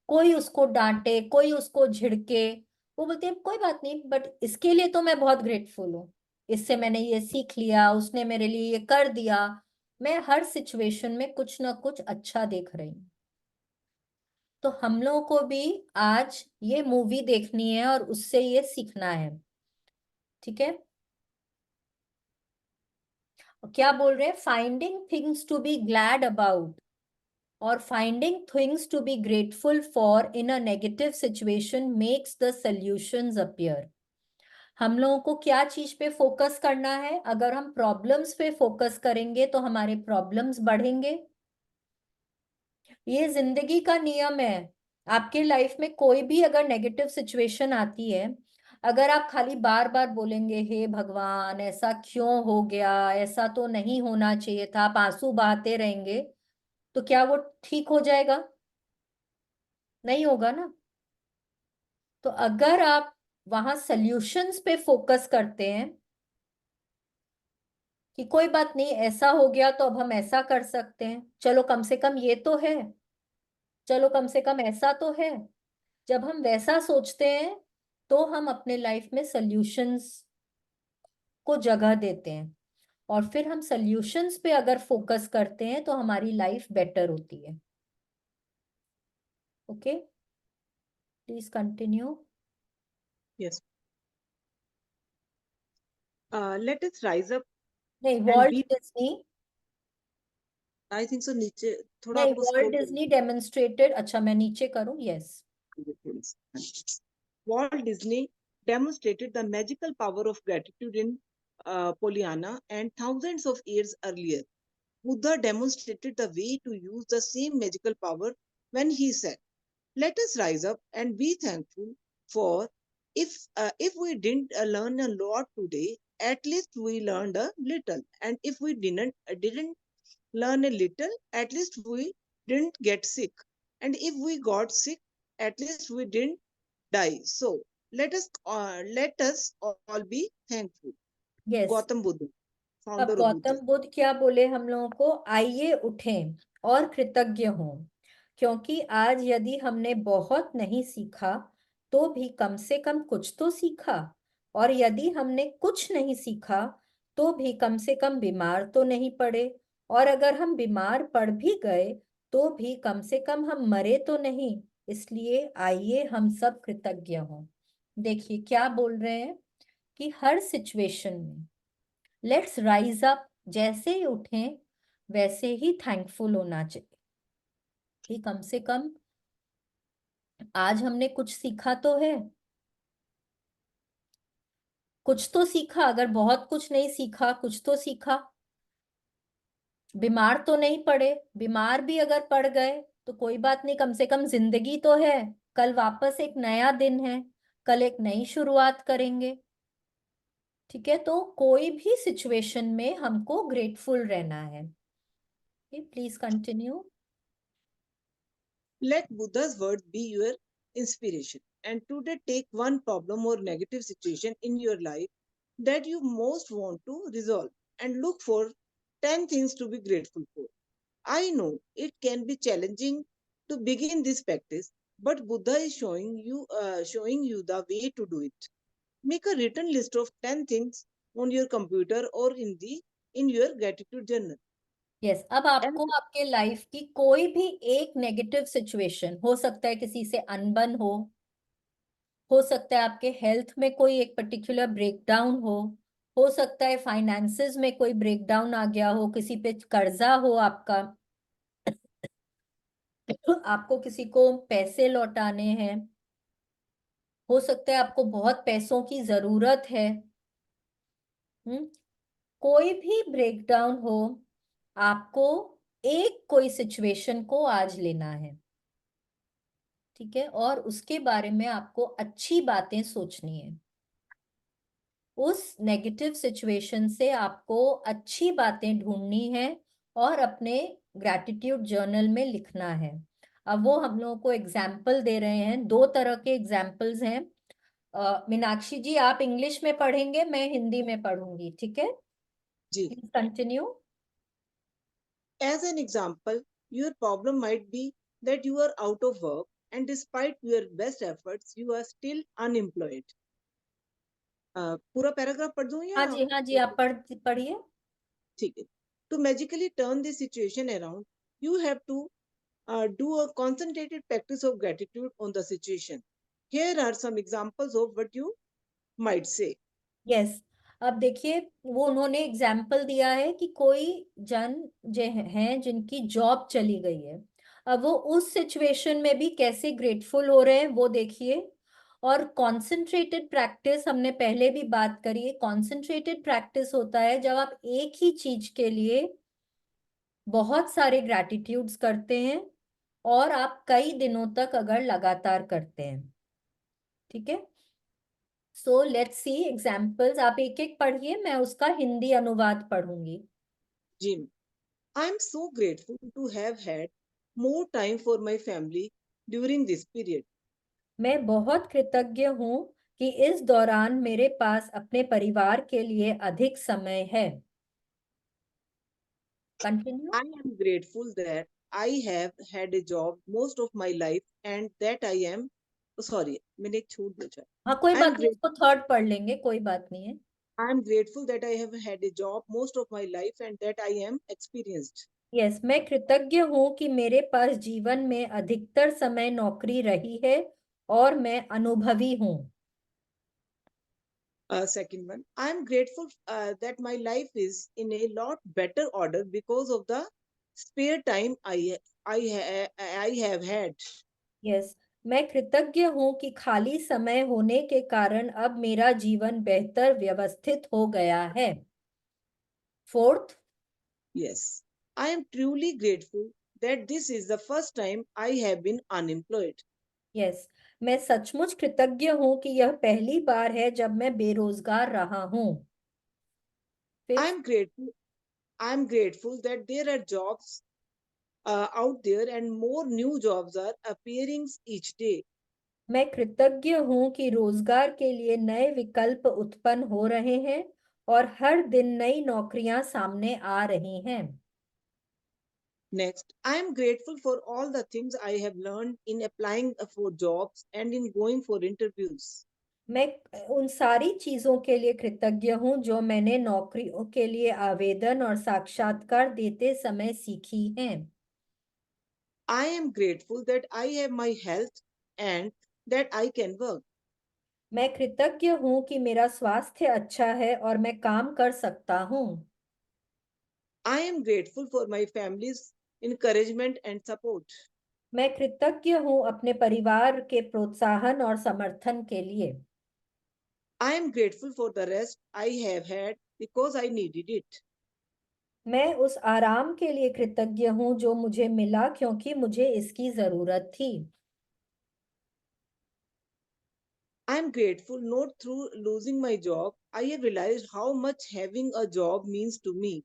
कोई उसको डांटे, कोई उसको झिड़के, वो बोलती है कोई बात नहीं, बट इसके लिए तो मैं बहुत ग्रेटफुल हूँ, इससे मैंने ये सीख लिया, उसने मेरे लिए ये कर दिया। मैं हर सिचुएशन में कुछ ना कुछ अच्छा देख रही हूँ। तो हम लोगों को भी आज ये मूवी देखनी है और उससे ये सीखना है। ठीक है, क्या बोल रहे हैं, finding things to be glad about और finding things to be grateful for in a negative situation makes the solutions appear. हम लोगों को क्या चीज पे फोकस करना है? अगर हम प्रॉब्लम्स पे फोकस करेंगे तो हमारे प्रॉब्लम्स बढ़ेंगे। ये जिंदगी का नियम है। आपके लाइफ में कोई भी अगर नेगेटिव सिचुएशन आती है, अगर आप खाली बार बार बोलेंगे हे भगवान ऐसा क्यों हो गया, ऐसा तो नहीं होना चाहिए था, आप आंसू बहाते रहेंगे, तो क्या वो ठीक हो जाएगा? नहीं होगा ना। तो अगर आप वहां सॉल्यूशंस पे फोकस करते हैं कि कोई बात नहीं, ऐसा हो गया तो अब हम ऐसा कर सकते हैं, चलो कम से कम ये तो है, चलो कम से कम ऐसा तो है। जब हम वैसा सोचते हैं तो हम अपने लाइफ में सॉल्यूशंस को जगह देते हैं, और फिर हम सॉल्यूशंस पे अगर फोकस करते हैं तो हमारी लाइफ बेटर होती है। Okay, please continue. Yes. Let us rise up नहीं, and Walt be. Disney, I think so. नीचे थोड़ा नहीं, आपको वॉल्ट scroll डिज्नी डेमोन्स्ट्रेटेड, अच्छा मैं नीचे करूं, yes. Walt Disney demonstrated the magical power of gratitude in Pollyanna, and thousands of years earlier, Buddha demonstrated the way to use the same magical power when he said, "Let us rise up and be thankful for if we didn't learn a lot today, at least we learned a little, and if we didn't learn a little, at least we didn't get sick, and if we got sick, at least we didn't die. So let us all be thankful." Yes, Gautam Buddha, अब founder of Gautam Buddhism. Buddha क्या बोले हम लोगों को? आइए उठें और कृतज्ञ हों, क्योंकि आज यदि हमने बहुत नहीं सीखा तो भी कम से कम कुछ तो सीखा, और यदि हमने कुछ नहीं सीखा तो भी कम से कम बीमार तो नहीं पड़े, और अगर हम बीमार पड़ भी गए तो भी कम से कम हम मरे तो नहीं। इसलिए आइए हम सब कृतज्ञ हों। देखिए क्या बोल रहे हैं कि हर सिचुएशन में लेट्स राइज अप, जैसे ही उठें वैसे ही थैंकफुल होना चाहिए कि कम से कम आज हमने कुछ सीखा तो है, कुछ तो सीखा। अगर बहुत कुछ नहीं सीखा, कुछ तो सीखा। बीमार तो नहीं पड़े, बीमार भी अगर पड़ गए तो कोई बात नहीं, कम से कम जिंदगी तो है। कल वापस एक नया दिन है, कल एक नई शुरुआत करेंगे। ठीक है, तो कोई भी सिचुएशन में हमको ग्रेटफुल रहना है। Please continue. Let Buddha's words be your inspiration. And today, take one problem or negative situation in your life that you most want to resolve and look for 10 things to be grateful for. I know it can be challenging to begin this practice, but Buddha is showing you the way to do it. Make a written list of 10 things on your computer or in your gratitude journal. Yes, अब And आपको आपके life की कोई भी एक negative situation हो सकता है, किसी से अनबन हो सकता है आपके हेल्थ में कोई एक पर्टिकुलर ब्रेकडाउन हो सकता है फाइनेंसेस में कोई ब्रेकडाउन आ गया हो, किसी पे कर्जा हो आपका, आपको किसी को पैसे लौटाने हैं, हो सकता है आपको बहुत पैसों की जरूरत है। कोई भी ब्रेकडाउन हो, आपको एक कोई सिचुएशन को आज लेना है। ठीक है, और उसके बारे में आपको अच्छी बातें सोचनी है। उस नेगेटिव सिचुएशन से आपको अच्छी बातें ढूंढनी है और अपने ग्रैटिट्यूड जर्नल में लिखना है। अब वो हम लोगों को एग्जाम्पल दे रहे हैं, दो तरह के एग्जाम्पल्स हैं। मीनाक्षी जी आप इंग्लिश में पढ़ेंगे, मैं हिंदी में पढ़ूंगी, ठीक है? Ji, please continue. as an example, your problem might be that you are out of work and despite your best efforts, you are still unemployed. पूरा पैराग्राफ पढ़ दूं या हाँ जी, आप पढ़िए। ठीक है? To magically turn this situation around, you have to do a concentrated practice of gratitude on the situation. Here are some examples of what you might say. Yes, अब देखिए वो उन्होंने एग्जाम्पल दिया है कि कोई जन जो हैं जिनकी जॉब चली गई है, अब वो उस सिचुएशन में भी कैसे ग्रेटफुल हो रहे हैं वो देखिए। और कॉन्सेंट्रेटेड प्रैक्टिस हमने पहले भी बात करी है। कॉन्सेंट्रेटेड प्रैक्टिस होता है जब आप एक ही चीज के लिए बहुत सारे ग्रैटिट्यूड्स करते हैं और आप कई दिनों तक अगर लगातार करते हैं। ठीक है, सो लेट्स सी एग्जाम्पल्स। आप एक एक पढ़िए, मैं उसका हिंदी अनुवाद पढ़ूंगी। Jim, I'm so grateful to have had more time for my family during this period. मैं बहुत कृतज्ञ हूँ कि इस दौरान मेरे पास अपने परिवार के लिए अधिक समय है। Continue. I am grateful that I have had a job most of my life and that I am sorry, मैंने एक छूट दिया। हाँ कोई I am बात नहीं, great उसको थर्ड पढ़ लेंगे, कोई बात नहीं है। I am grateful that I have had a job most of my life and that I am experienced. Yes, मैं कृतज्ञ हूँ कि मेरे पास जीवन में अधिकतर समय नौकरी रही है और मैं अनुभवी हूँ। Second one, I am grateful that my life is in a lot better order because of the spare time I have had. Yes, मैं कृतज्ञ हूँ कि खाली समय होने के कारण अब मेरा जीवन बेहतर व्यवस्थित हो गया है। Fourth, Yes, I am truly grateful that this is the first time I have been unemployed. Yes, मैं सचमुच कृतज्ञ हूँ कि यह पहली बार है जब मैं बेरोजगार रहा हूँ। I fifth, am grateful. I am grateful that there are jobs out there and more new jobs are appearing each day. मैं कृतज्ञ हूँ कि रोजगार के लिए नए विकल्प उत्पन्न हो रहे हैं और हर दिन नई नौकरियां सामने आ रही हैं। Next, I am grateful for all the things I have learned in applying for jobs and in going for interviews. मैं उन सारी चीजों के लिए कृतज्ञ हूँ जो मैंने नौकरियों के लिए आवेदन और साक्षात्कार देते समय सीखी हैं। I am grateful that I have my health and that I can work. मैं कृतज्ञ हूँ कि मेरा स्वास्थ्य अच्छा है और मैं काम कर सकता हूँ। I am grateful for my family's encouragement and support. मैं कृतज्ञ हूँ अपने परिवार के प्रोत्साहन और समर्थन के लिए। I am grateful for the rest I have had because I needed it. मैं उस आराम के लिए कृतज्ञ हूँ जो मुझे मिला क्योंकि मुझे इसकी जरूरत थी। I am grateful not through losing my job. I have realized how much having a job means to me.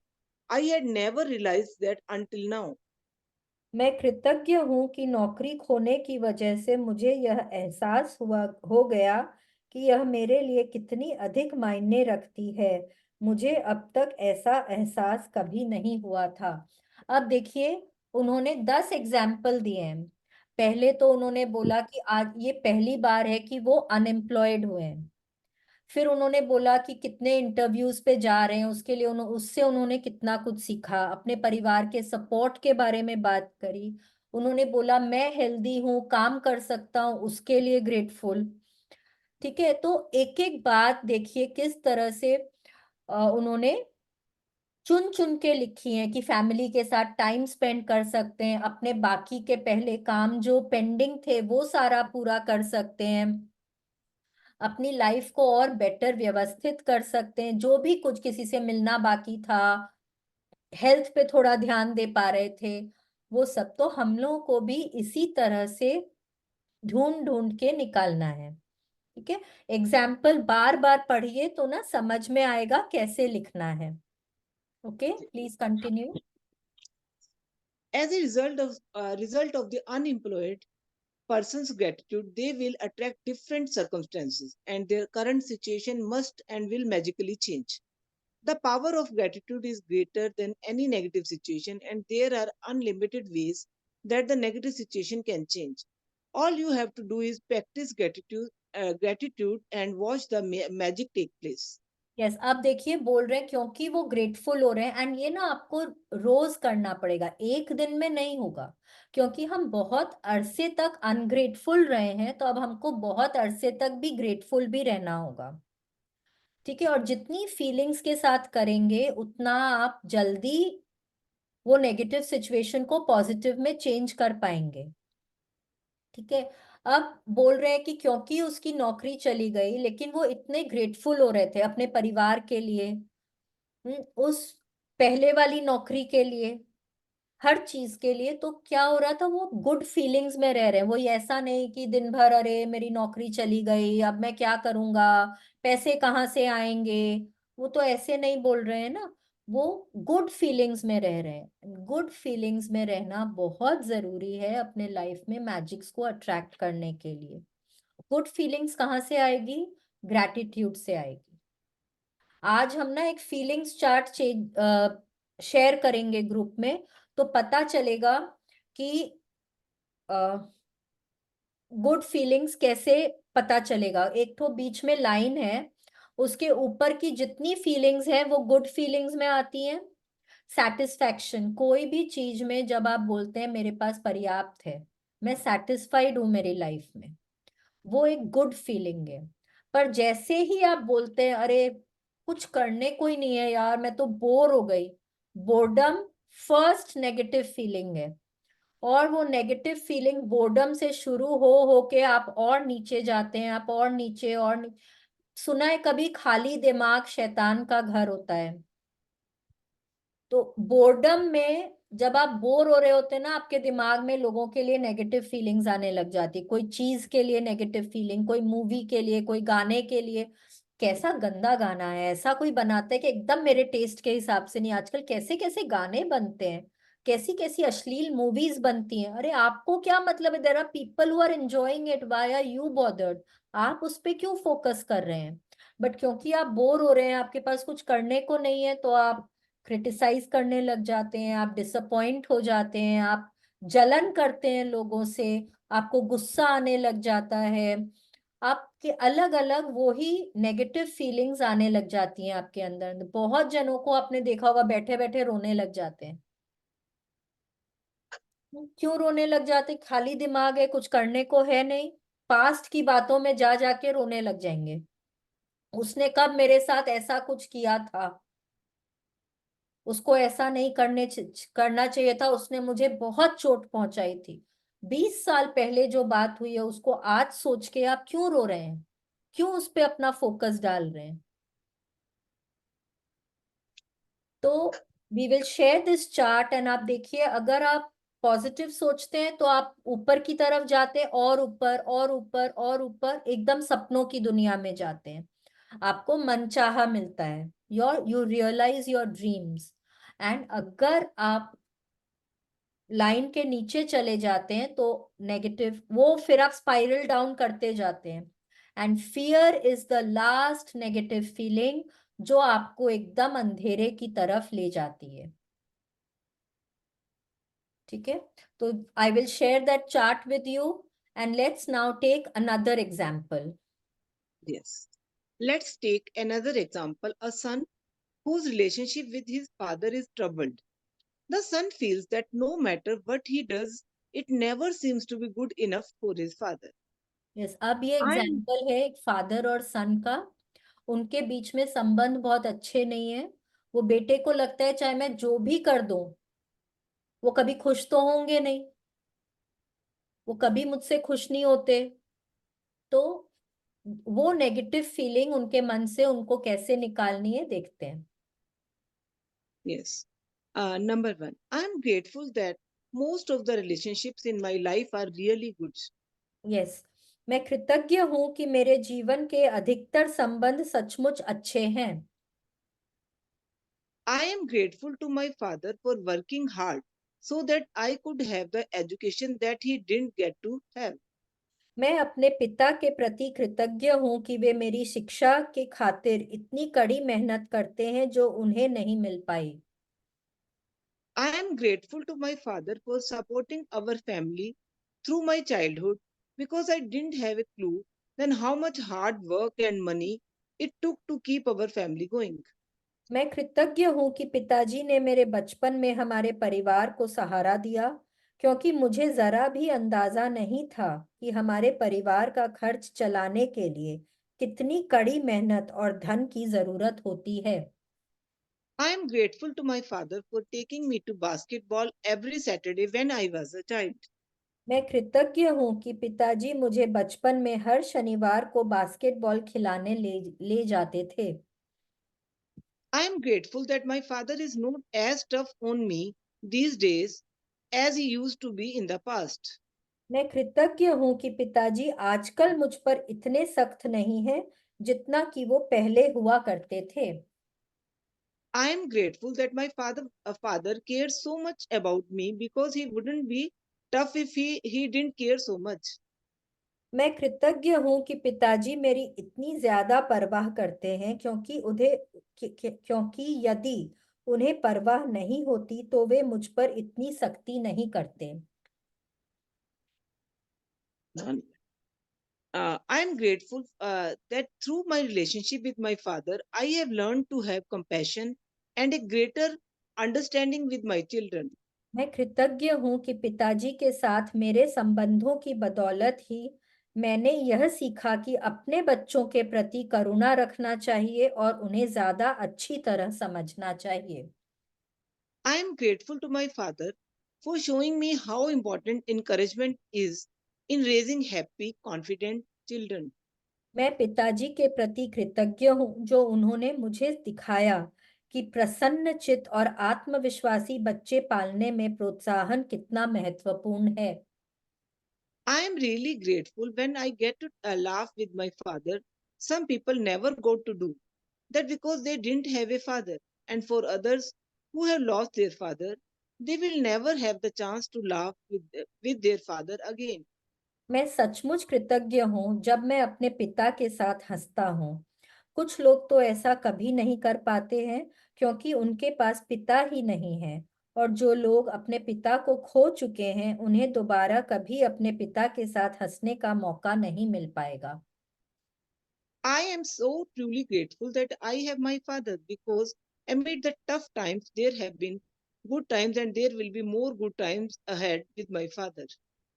I had never realized that until now. मैं कृतज्ञ हूँ कि नौकरी खोने की वजह से मुझे यह एहसास हो गया कि यह मेरे लिए कितनी अधिक मायने रखती है। मुझे अब तक ऐसा एहसास कभी नहीं हुआ था। अब देखिए, उन्होंने 10 एग्जाम्पल दिए हैं। पहले तो उन्होंने बोला कि आज ये पहली बार है कि वो अनएम्प्लॉयड हुए हैं। फिर उन्होंने बोला कि कितने इंटरव्यूज पे जा रहे हैं, उसके लिए उससे उन्होंने कितना कुछ सीखा, अपने परिवार के सपोर्ट के बारे में बात करी। उन्होंने बोला मैं हेल्दी हूँ, काम कर सकता हूँ, उसके लिए ग्रेटफुल। ठीक है, तो एक एक बात देखिए किस तरह से उन्होंने चुन चुन के लिखी है कि फैमिली के साथ टाइम स्पेंड कर सकते हैं, अपने बाकी के पहले काम जो पेंडिंग थे वो सारा पूरा कर सकते हैं, अपनी लाइफ को और बेटर व्यवस्थित कर सकते हैं, जो भी कुछ किसी से मिलना बाकी था, हेल्थ पे थोड़ा ध्यान दे पा रहे थे, वो सब तो हम लोगों को भी इसी तरह से ढूंढ ढूंढ के निकालना है। ठीक है, एग्जाम्पल बार बार पढ़िए तो ना समझ में आएगा कैसे लिखना है। Okay, please continue. As a result of the unemployed person's gratitude, they will attract different circumstances, and their current situation must and will magically change. The power of gratitude is greater than any negative situation, and there are unlimited ways that the negative situation can change. All you have to do is practice gratitude and watch the magic take place. Yes, अब देखिए बोल रहे हैं क्योंकि वो grateful हो रहे हैं, एंड ये ना आपको रोज करना पड़ेगा, एक दिन में नहीं होगा। क्योंकि हम बहुत अरसे तक अनग्रेटफुल रहे हैं, तो अब हमको बहुत अरसे तक भी ग्रेटफुल भी रहना होगा। ठीक है, और जितनी फीलिंग्स के साथ करेंगे उतना आप जल्दी वो नेगेटिव सिचुएशन को पॉजिटिव में चेंज कर पाएंगे। ठीक है, अब बोल रहे हैं कि क्योंकि उसकी नौकरी चली गई, लेकिन वो इतने ग्रेटफुल हो रहे थे अपने परिवार के लिए, उस पहले वाली नौकरी के लिए, हर चीज के लिए। तो क्या हो रहा था, वो गुड फीलिंग्स में रह रहे हैं। वो ये ऐसा नहीं कि दिन भर अरे मेरी नौकरी चली गई, अब मैं क्या करूंगा, पैसे कहाँ से आएंगे, वो तो ऐसे नहीं बोल रहे हैं ना। वो गुड फीलिंग्स में रह रहे हैं। गुड फीलिंग्स में रहना बहुत जरूरी है अपने लाइफ में मैजिक्स को अट्रैक्ट करने के लिए। गुड फीलिंग्स कहाँ से आएगी? ग्रैटिट्यूड से आएगी। आज हम ना एक फीलिंग्स चार्ट शेयर करेंगे ग्रुप में, तो पता चलेगा कि गुड फीलिंग्स कैसे पता चलेगा। एक तो बीच में लाइन है, उसके ऊपर की जितनी फीलिंग्स हैं वो गुड फीलिंग्स में आती हैं। सेटिस्फैक्शन, कोई भी चीज में जब आप बोलते हैं मेरे पास पर्याप्त है, मैं सेटिस्फाइड हूं मेरी लाइफ में, वो एक गुड फीलिंग है। पर जैसे ही आप बोलते हैं अरे कुछ करने को ही नहीं है यार, मैं तो बोर हो गई, बोर्डम फर्स्ट नेगेटिव फीलिंग है। और वो नेगेटिव फीलिंग बोर्डम से शुरू हो के आप और नीचे जाते हैं, आप और नीचे सुना है कभी खाली दिमाग शैतान का घर होता है। तो बोर्डम में जब आप बोर हो रहे होते हैं ना, आपके दिमाग में लोगों के लिए नेगेटिव फीलिंग्स आने लग जाती, कोई चीज के लिए नेगेटिव फीलिंग, कोई मूवी के लिए, कोई गाने के लिए, कैसा गंदा गाना है, ऐसा कोई बनाता है कि एकदम मेरे टेस्ट के हिसाब से नहीं। आजकल कैसे कैसे गाने बनते हैं, कैसी कैसी अश्लील मूवीज बनती हैं। अरे आपको क्या मतलब है? There are people who are enjoying it, why are you bothered? आप उस पे क्यों फोकस कर रहे हैं? बट क्योंकि आप बोर हो रहे हैं, आपके पास कुछ करने को नहीं है, तो आप क्रिटिसाइज करने लग जाते हैं, आप डिसअपॉइंट हो जाते हैं, आप जलन करते हैं लोगों से, आपको गुस्सा आने लग जाता है, आपके अलग अलग वो ही नेगेटिव फीलिंग्स आने लग जाती हैं आपके अंदर। बहुत जनों को आपने देखा होगा बैठे बैठे रोने लग जाते हैं। क्यों रोने लग जाते? खाली दिमाग है, कुछ करने को है नहीं। पास्ट की बातों में जा जाके रोने लग जाएंगे। उसने कब मेरे साथ ऐसा कुछ किया था, उसको ऐसा नहीं करना चाहिए था, उसने मुझे बहुत चोट पहुंचाई थी। 20 साल पहले जो बात हुई है उसको आज सोच के आप क्यों रो रहे हैं, क्यों उस पे अपना फोकस डाल रहे हैं? तो we will share this chart and आप देखिए, अगर आप पॉजिटिव सोचते हैं तो आप ऊपर की तरफ जाते हैं, और ऊपर और ऊपर और ऊपर, एकदम सपनों की दुनिया में जाते हैं। आपको मनचाहा मिलता है, you realise your dreams. And अगर आप लाइन के नीचे चले जाते हैं तो नेगेटिव, वो फिर आप स्पाइरल डाउन करते जाते हैं। And fear is the last negative feeling जो आपको एकदम अंधेरे की तरफ ले जाती है। ठीक है, तो I will share that chart with you and let's now take another example. Yes. Let's take another example. A son whose relationship with his father is troubled. The son feels that no matter what he does, it never seems to be good enough for his father. Yes, अब ये And example है एक father और सन का। उनके बीच में संबंध बहुत अच्छे नहीं है। वो बेटे को लगता है चाहे मैं जो भी कर दूं, वो कभी खुश तो होंगे नहीं, वो कभी मुझसे खुश नहीं होते। तो वो नेगेटिव फीलिंग उनके मन से उनको कैसे निकालनी है देखते हैं। yes, number one, I'm grateful that most of the relationships in my life are really good. Yes, मैं कृतज्ञ हूं कि मेरे जीवन के अधिकतर संबंध सचमुच अच्छे हैं। I am grateful to my father for working hard so that I could have the education that he didn't get to have. मैं अपने पिता के प्रति कृतज्ञ हूं कि वे मेरी शिक्षा के खातिर इतनी कड़ी मेहनत करते हैं जो उन्हें नहीं मिल पाई। I am grateful to my father for supporting our family through my childhood because I didn't have a clue then how much hard work and money it took to keep our family going. मैं कृतज्ञ हूं कि पिताजी ने मेरे बचपन में हमारे परिवार को सहारा दिया, क्योंकि मुझे जरा भी अंदाजा नहीं था कि हमारे परिवार का खर्च चलाने के लिए कितनी कड़ी मेहनत और धन की जरूरत होती है। I am grateful to my father for taking me to basketball every Saturday when I was a child. मैं कृतज्ञ हूं कि पिताजी मुझे बचपन में हर शनिवार को बास्केटबॉल खिलाने ले जाते थे। I am grateful that my father is not as tough on me these days as he used to be in the past. मैं कृतज्ञ हूं कि पिताजी आजकल मुझ पर इतने सख्त नहीं हैं जितना कि वो पहले हुआ करते थे। I am grateful that my father cares so much about me because he wouldn't be tough if he didn't care so much. मैं कृतज्ञ हूं कि पिताजी मेरी इतनी ज्यादा परवाह करते हैं, क्योंकि क्योंकि यदि उन्हें परवाह नहीं होती तो वे मुझ पर इतनी सख्ती नहीं करते। I am grateful that through my relationship with my father, I have learned to have compassion and a greater understanding with my children. मैं कृतज्ञ हूं कि पिताजी के साथ मेरे संबंधों की बदौलत ही मैंने यह सीखा कि अपने बच्चों के प्रति करुणा रखना चाहिए और उन्हें ज्यादा अच्छी तरह समझना चाहिए। I am grateful to my father for showing me how important encouragement is in raising happy, confident children. मैं पिताजी के प्रति कृतज्ञ हूँ जो उन्होंने मुझे दिखाया कि प्रसन्न चित्त और आत्मविश्वासी बच्चे पालने में प्रोत्साहन कितना महत्वपूर्ण है। I am really grateful when I get to laugh with my father. Some people never got to do that because they didn't have a father, and for others who have lost their father, they will never have the chance to laugh with their father again. मैं सचमुच कृतज्ञ हूँ जब मैं अपने पिता के साथ हंसता हूँ। कुछ लोग तो ऐसा कभी नहीं कर पाते हैं क्योंकि उनके पास पिता ही नहीं है, और जो लोग अपने पिता को खो चुके हैं उन्हें दोबारा कभी अपने पिता के साथ हंसने का मौका नहीं मिल पाएगा। I am so truly grateful that I have my father because amid the tough times, there have been good times and there will be more good times ahead with my father.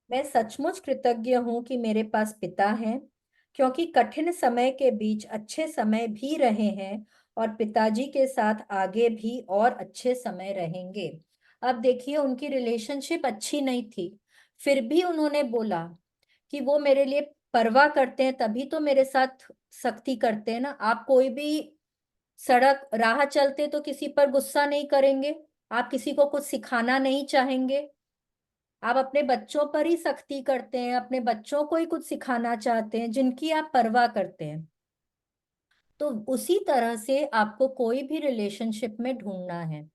मैं सचमुच कृतज्ञ हूं कि मेरे पास पिता हैं, क्योंकि कठिन समय के बीच अच्छे समय भी रहे हैं और पिताजी के साथ आगे भी और अच्छे समय रहेंगे। अब देखिए, उनकी रिलेशनशिप अच्छी नहीं थी, फिर भी उन्होंने बोला कि वो मेरे लिए परवाह करते हैं, तभी तो मेरे साथ सख्ती करते हैं ना। आप कोई भी सड़क राह चलते तो किसी पर गुस्सा नहीं करेंगे, आप किसी को कुछ सिखाना नहीं चाहेंगे, आप अपने बच्चों पर ही सख्ती करते हैं, अपने बच्चों को ही कुछ सिखाना चाहते हैं, जिनकी आप परवाह करते हैं। तो उसी तरह से आपको कोई भी रिलेशनशिप में ढूंढना है।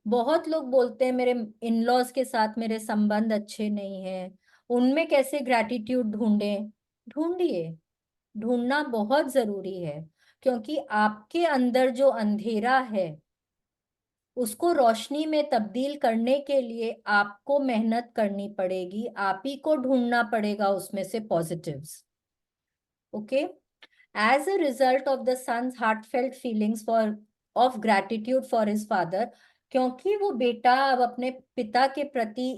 बहुत लोग बोलते हैं मेरे इन लॉज के साथ मेरे संबंध अच्छे नहीं हैं, उनमें कैसे ग्रैटिट्यूड ढूंढें। ढूंढिए, ढूंढना बहुत जरूरी है, क्योंकि आपके अंदर जो अंधेरा है उसको रोशनी में तब्दील करने के लिए आपको मेहनत करनी पड़ेगी, आप ही को ढूंढना पड़ेगा उसमें से positives. Okay. As a result of the son's heartfelt feelings for of gratitude for his father, क्योंकि वो बेटा अब अपने पिता के प्रति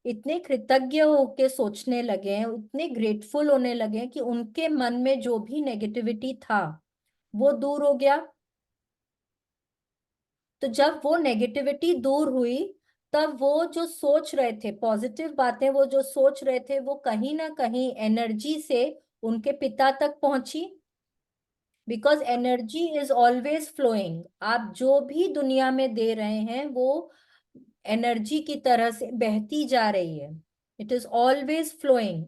इतने कृतज्ञ होके सोचने लगे हैं, इतने ग्रेटफुल होने लगे हैं कि उनके मन में जो भी नेगेटिविटी था वो दूर हो गया। तो जब वो नेगेटिविटी दूर हुई, तब वो जो सोच रहे थे पॉजिटिव बातें, वो जो सोच रहे थे, वो कहीं ना कहीं एनर्जी से उनके पिता तक पहुंची। Because energy is always flowing, आप जो भी दुनिया में दे रहे हैं वो एनर्जी की तरह से बहती जा रही है। It is always flowing.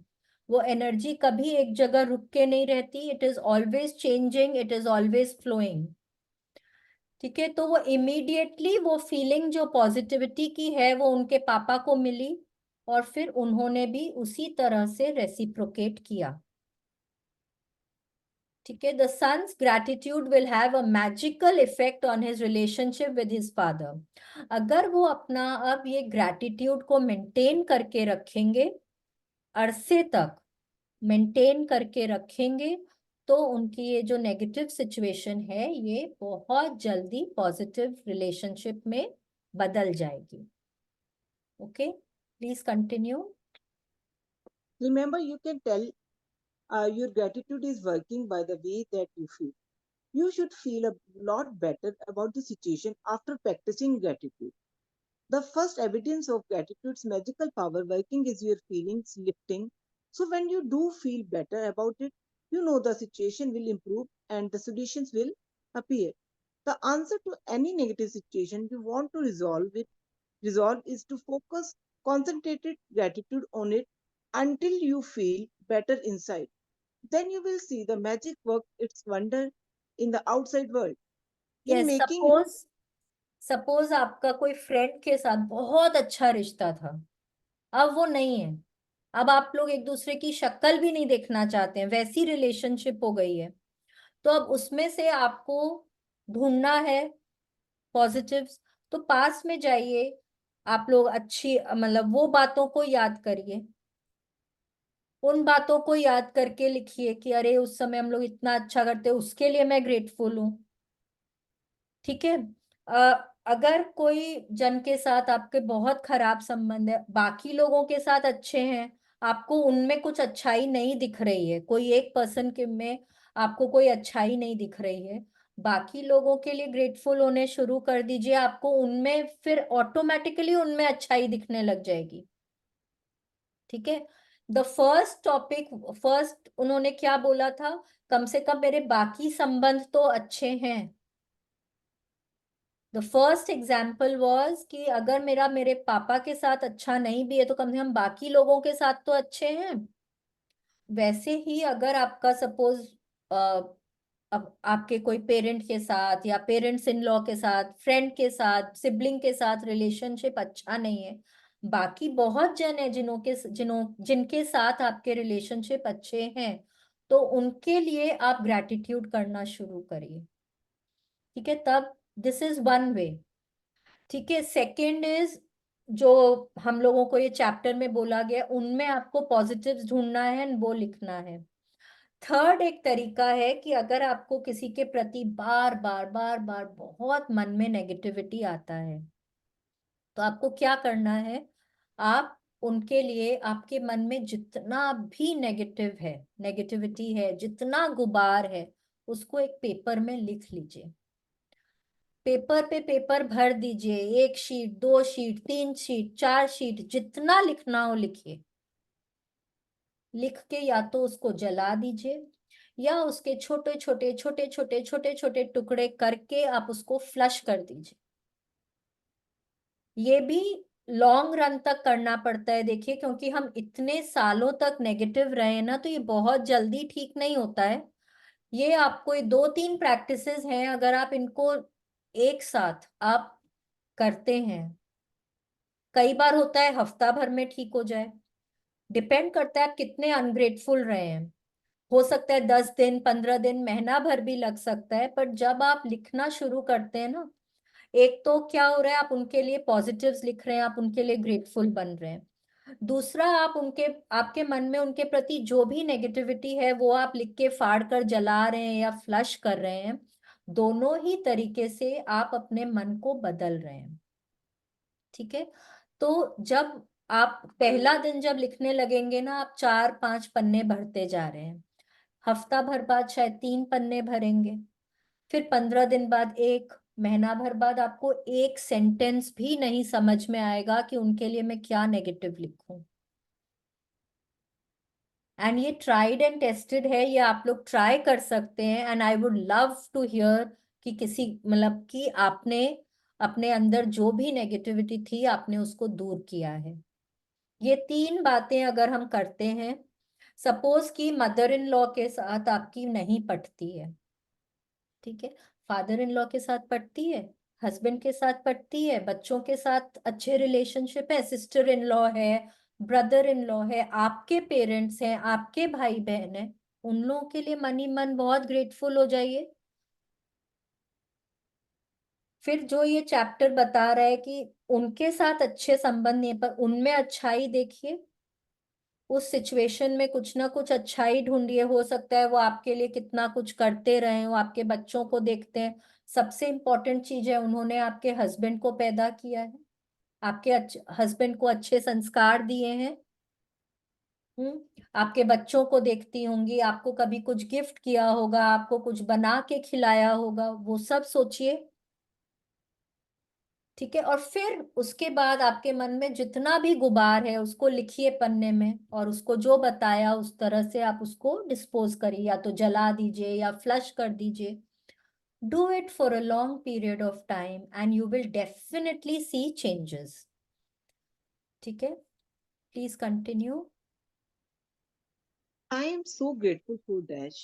वो एनर्जी कभी एक जगह रुक के नहीं रहती, it is always changing, it is always flowing. ठीक है, तो वो इमीडिएटली वो फीलिंग जो पॉजिटिविटी की है वो उनके पापा को मिली, और फिर उन्होंने भी उसी तरह से रेसिप्रोकेट किया। ठीक है, the son's gratitude will have a magical effect on his relationship with his father. अगर वो अपना अब ये ग्रैटिट्यूड को मेंटेन करके रखेंगे, अरसे तक मेंटेन करके रखेंगे, तो उनकी ये जो नेगेटिव सिचुएशन है ये बहुत जल्दी पॉजिटिव रिलेशनशिप में बदल जाएगी। Okay, please continue. Remember, you can tell your gratitude is working by the way that you feel. You should feel a lot better about the situation after practicing gratitude. The first evidence of gratitude's magical power working is your feelings lifting. So, when you do feel better about it, you know the situation will improve and the solutions will appear. The answer to any negative situation you want to resolve is to focus concentrated gratitude on it until you feel better inside. Then you will see the magic work its wonder in the outside world. In yes, making suppose आपका कोई friend के साथ बहुत अच्छा रिश्ता था, अब वो नहीं है, अब आप लोग एक दूसरे की शक्ल भी नहीं देखना चाहते हैं, वैसी रिलेशनशिप हो गई है। तो अब उसमें से आपको ढूंढना है पॉजिटिव्स। तो पास में जाइए, आप लोग अच्छी मतलब वो बातों को याद करिए, उन बातों को याद करके लिखिए कि अरे उस समय हम लोग इतना अच्छा करते, उसके लिए मैं ग्रेटफुल हूँ। ठीक है। अगर कोई जन के साथ आपके बहुत खराब संबंध है, बाकी लोगों के साथ अच्छे हैं, आपको उनमें कुछ अच्छाई नहीं दिख रही है, कोई एक पर्सन के में आपको कोई अच्छाई नहीं दिख रही है, बाकी लोगों के लिए ग्रेटफुल होने शुरू कर दीजिए, आपको उनमें फिर ऑटोमेटिकली उनमें अच्छाई दिखने लग जाएगी। ठीक है। द फर्स्ट टॉपिक, फर्स्ट उन्होंने क्या बोला था, कम से कम मेरे बाकी संबंध तो अच्छे हैं। द फर्स्ट एग्जाम्पल वॉज कि अगर मेरे पापा के साथ अच्छा नहीं भी है तो कम से कम बाकी लोगों के साथ तो अच्छे हैं। वैसे ही अगर आपका सपोज अब आपके कोई पेरेंट के साथ या पेरेंट्स इन लॉ के साथ, फ्रेंड के साथ, सिबलिंग के साथ रिलेशनशिप अच्छा नहीं है, बाकी बहुत जन है जिनके साथ आपके रिलेशनशिप अच्छे हैं, तो उनके लिए आप ग्रैटिट्यूड करना शुरू करिए। ठीक है, तब दिस इज वन वे। ठीक है, सेकंड इज जो हम लोगों को ये चैप्टर में बोला गया उनमें आपको पॉजिटिव्स ढूंढना है, वो लिखना है। थर्ड एक तरीका है कि अगर आपको किसी के प्रति बार बार बार बार बहुत मन में नेगेटिविटी आता है, तो आपको क्या करना है, आप उनके लिए आपके मन में जितना भी नेगेटिविटी है, जितना गुबार है, उसको एक पेपर में लिख लीजिए। पेपर पे पेपर भर दीजिए, 1 शीट, 2 शीट, 3 शीट, 4 शीट, जितना लिखना हो लिखिए। लिख के या तो उसको जला दीजिए, या उसके छोटे छोटे छोटे छोटे छोटे छोटे टुकड़े करके आप उसको फ्लश कर दीजिए। ये भी लॉन्ग रन तक करना पड़ता है, देखिए, क्योंकि हम इतने सालों तक नेगेटिव रहे ना, तो ये बहुत जल्दी ठीक नहीं होता है। ये आपको 2-3 प्रैक्टिसेस हैं, अगर आप इनको एक साथ आप करते हैं, कई बार होता है हफ्ता भर में ठीक हो जाए, डिपेंड करता है आप कितने अनग्रेटफुल रहे हैं। हो सकता है 10 दिन, 15 दिन, महीना भर भी लग सकता है, पर जब आप लिखना शुरू करते हैं ना, एक तो क्या हो रहा है, आप उनके लिए पॉजिटिव्स लिख रहे हैं, आप उनके लिए ग्रेटफुल बन रहे हैं। दूसरा, आप उनके, आपके मन में उनके प्रति जो भी नेगेटिविटी है वो आप लिख के फाड़ कर जला रहे हैं या फ्लश कर रहे हैं। दोनों ही तरीके से आप अपने मन को बदल रहे हैं। ठीक है, तो जब आप पहला दिन जब लिखने लगेंगे ना, आप 4-5 पन्ने भरते जा रहे हैं, हफ्ता भर बाद शायद 3 पन्ने भरेंगे, फिर 15 दिन बाद एक, महीना भर बाद आपको एक सेंटेंस भी नहीं समझ में आएगा कि उनके लिए मैं क्या नेगेटिव लिखूं। एंड ये ट्राइड एंड टेस्टेड है, ये आप लोग ट्राई कर सकते हैं। And I would love to hear कि किसी, मतलब कि आपने अपने अंदर जो भी नेगेटिविटी थी आपने उसको दूर किया है। ये 3 बातें अगर हम करते हैं, सपोज कि मदर इन लॉ के साथ आपकी नहीं पटती है, ठीक है, फादर इन लॉ के साथ पटती है, हस्बैंड के साथ पटती है, बच्चों के साथ अच्छे रिलेशनशिप है, सिस्टर इन लॉ है, ब्रदर इन लॉ है, आपके पेरेंट्स हैं, आपके भाई बहन है, उन लोगों के लिए मन ही मन बहुत ग्रेटफुल हो जाइए। फिर जो ये चैप्टर बता रहा है कि उनके साथ अच्छे संबंध नहीं है, पर उनमें अच्छाई देखिए, उस सिचुएशन में कुछ ना कुछ अच्छाई ढूंढिए। हो सकता है वो आपके लिए कितना कुछ करते रहे हो, आपके बच्चों को देखते हैं। सबसे इम्पोर्टेंट चीज है, उन्होंने आपके हस्बैंड को पैदा किया है, आपके हस्बैंड को अच्छे संस्कार दिए हैं। आपके बच्चों को देखती होंगी, आपको कभी कुछ गिफ्ट किया होगा, आपको कुछ बना के खिलाया होगा, वो सब सोचिए। ठीक है, और फिर उसके बाद आपके मन में जितना भी गुबार है उसको लिखिए पन्ने में, और उसको जो बताया उस तरह से आप उसको डिस्पोज करिए, या तो जला दीजिए या फ्लश कर दीजिए। Do it for a long period of time and you will definitely see changes. ठीक है, please continue. I am so grateful for dash,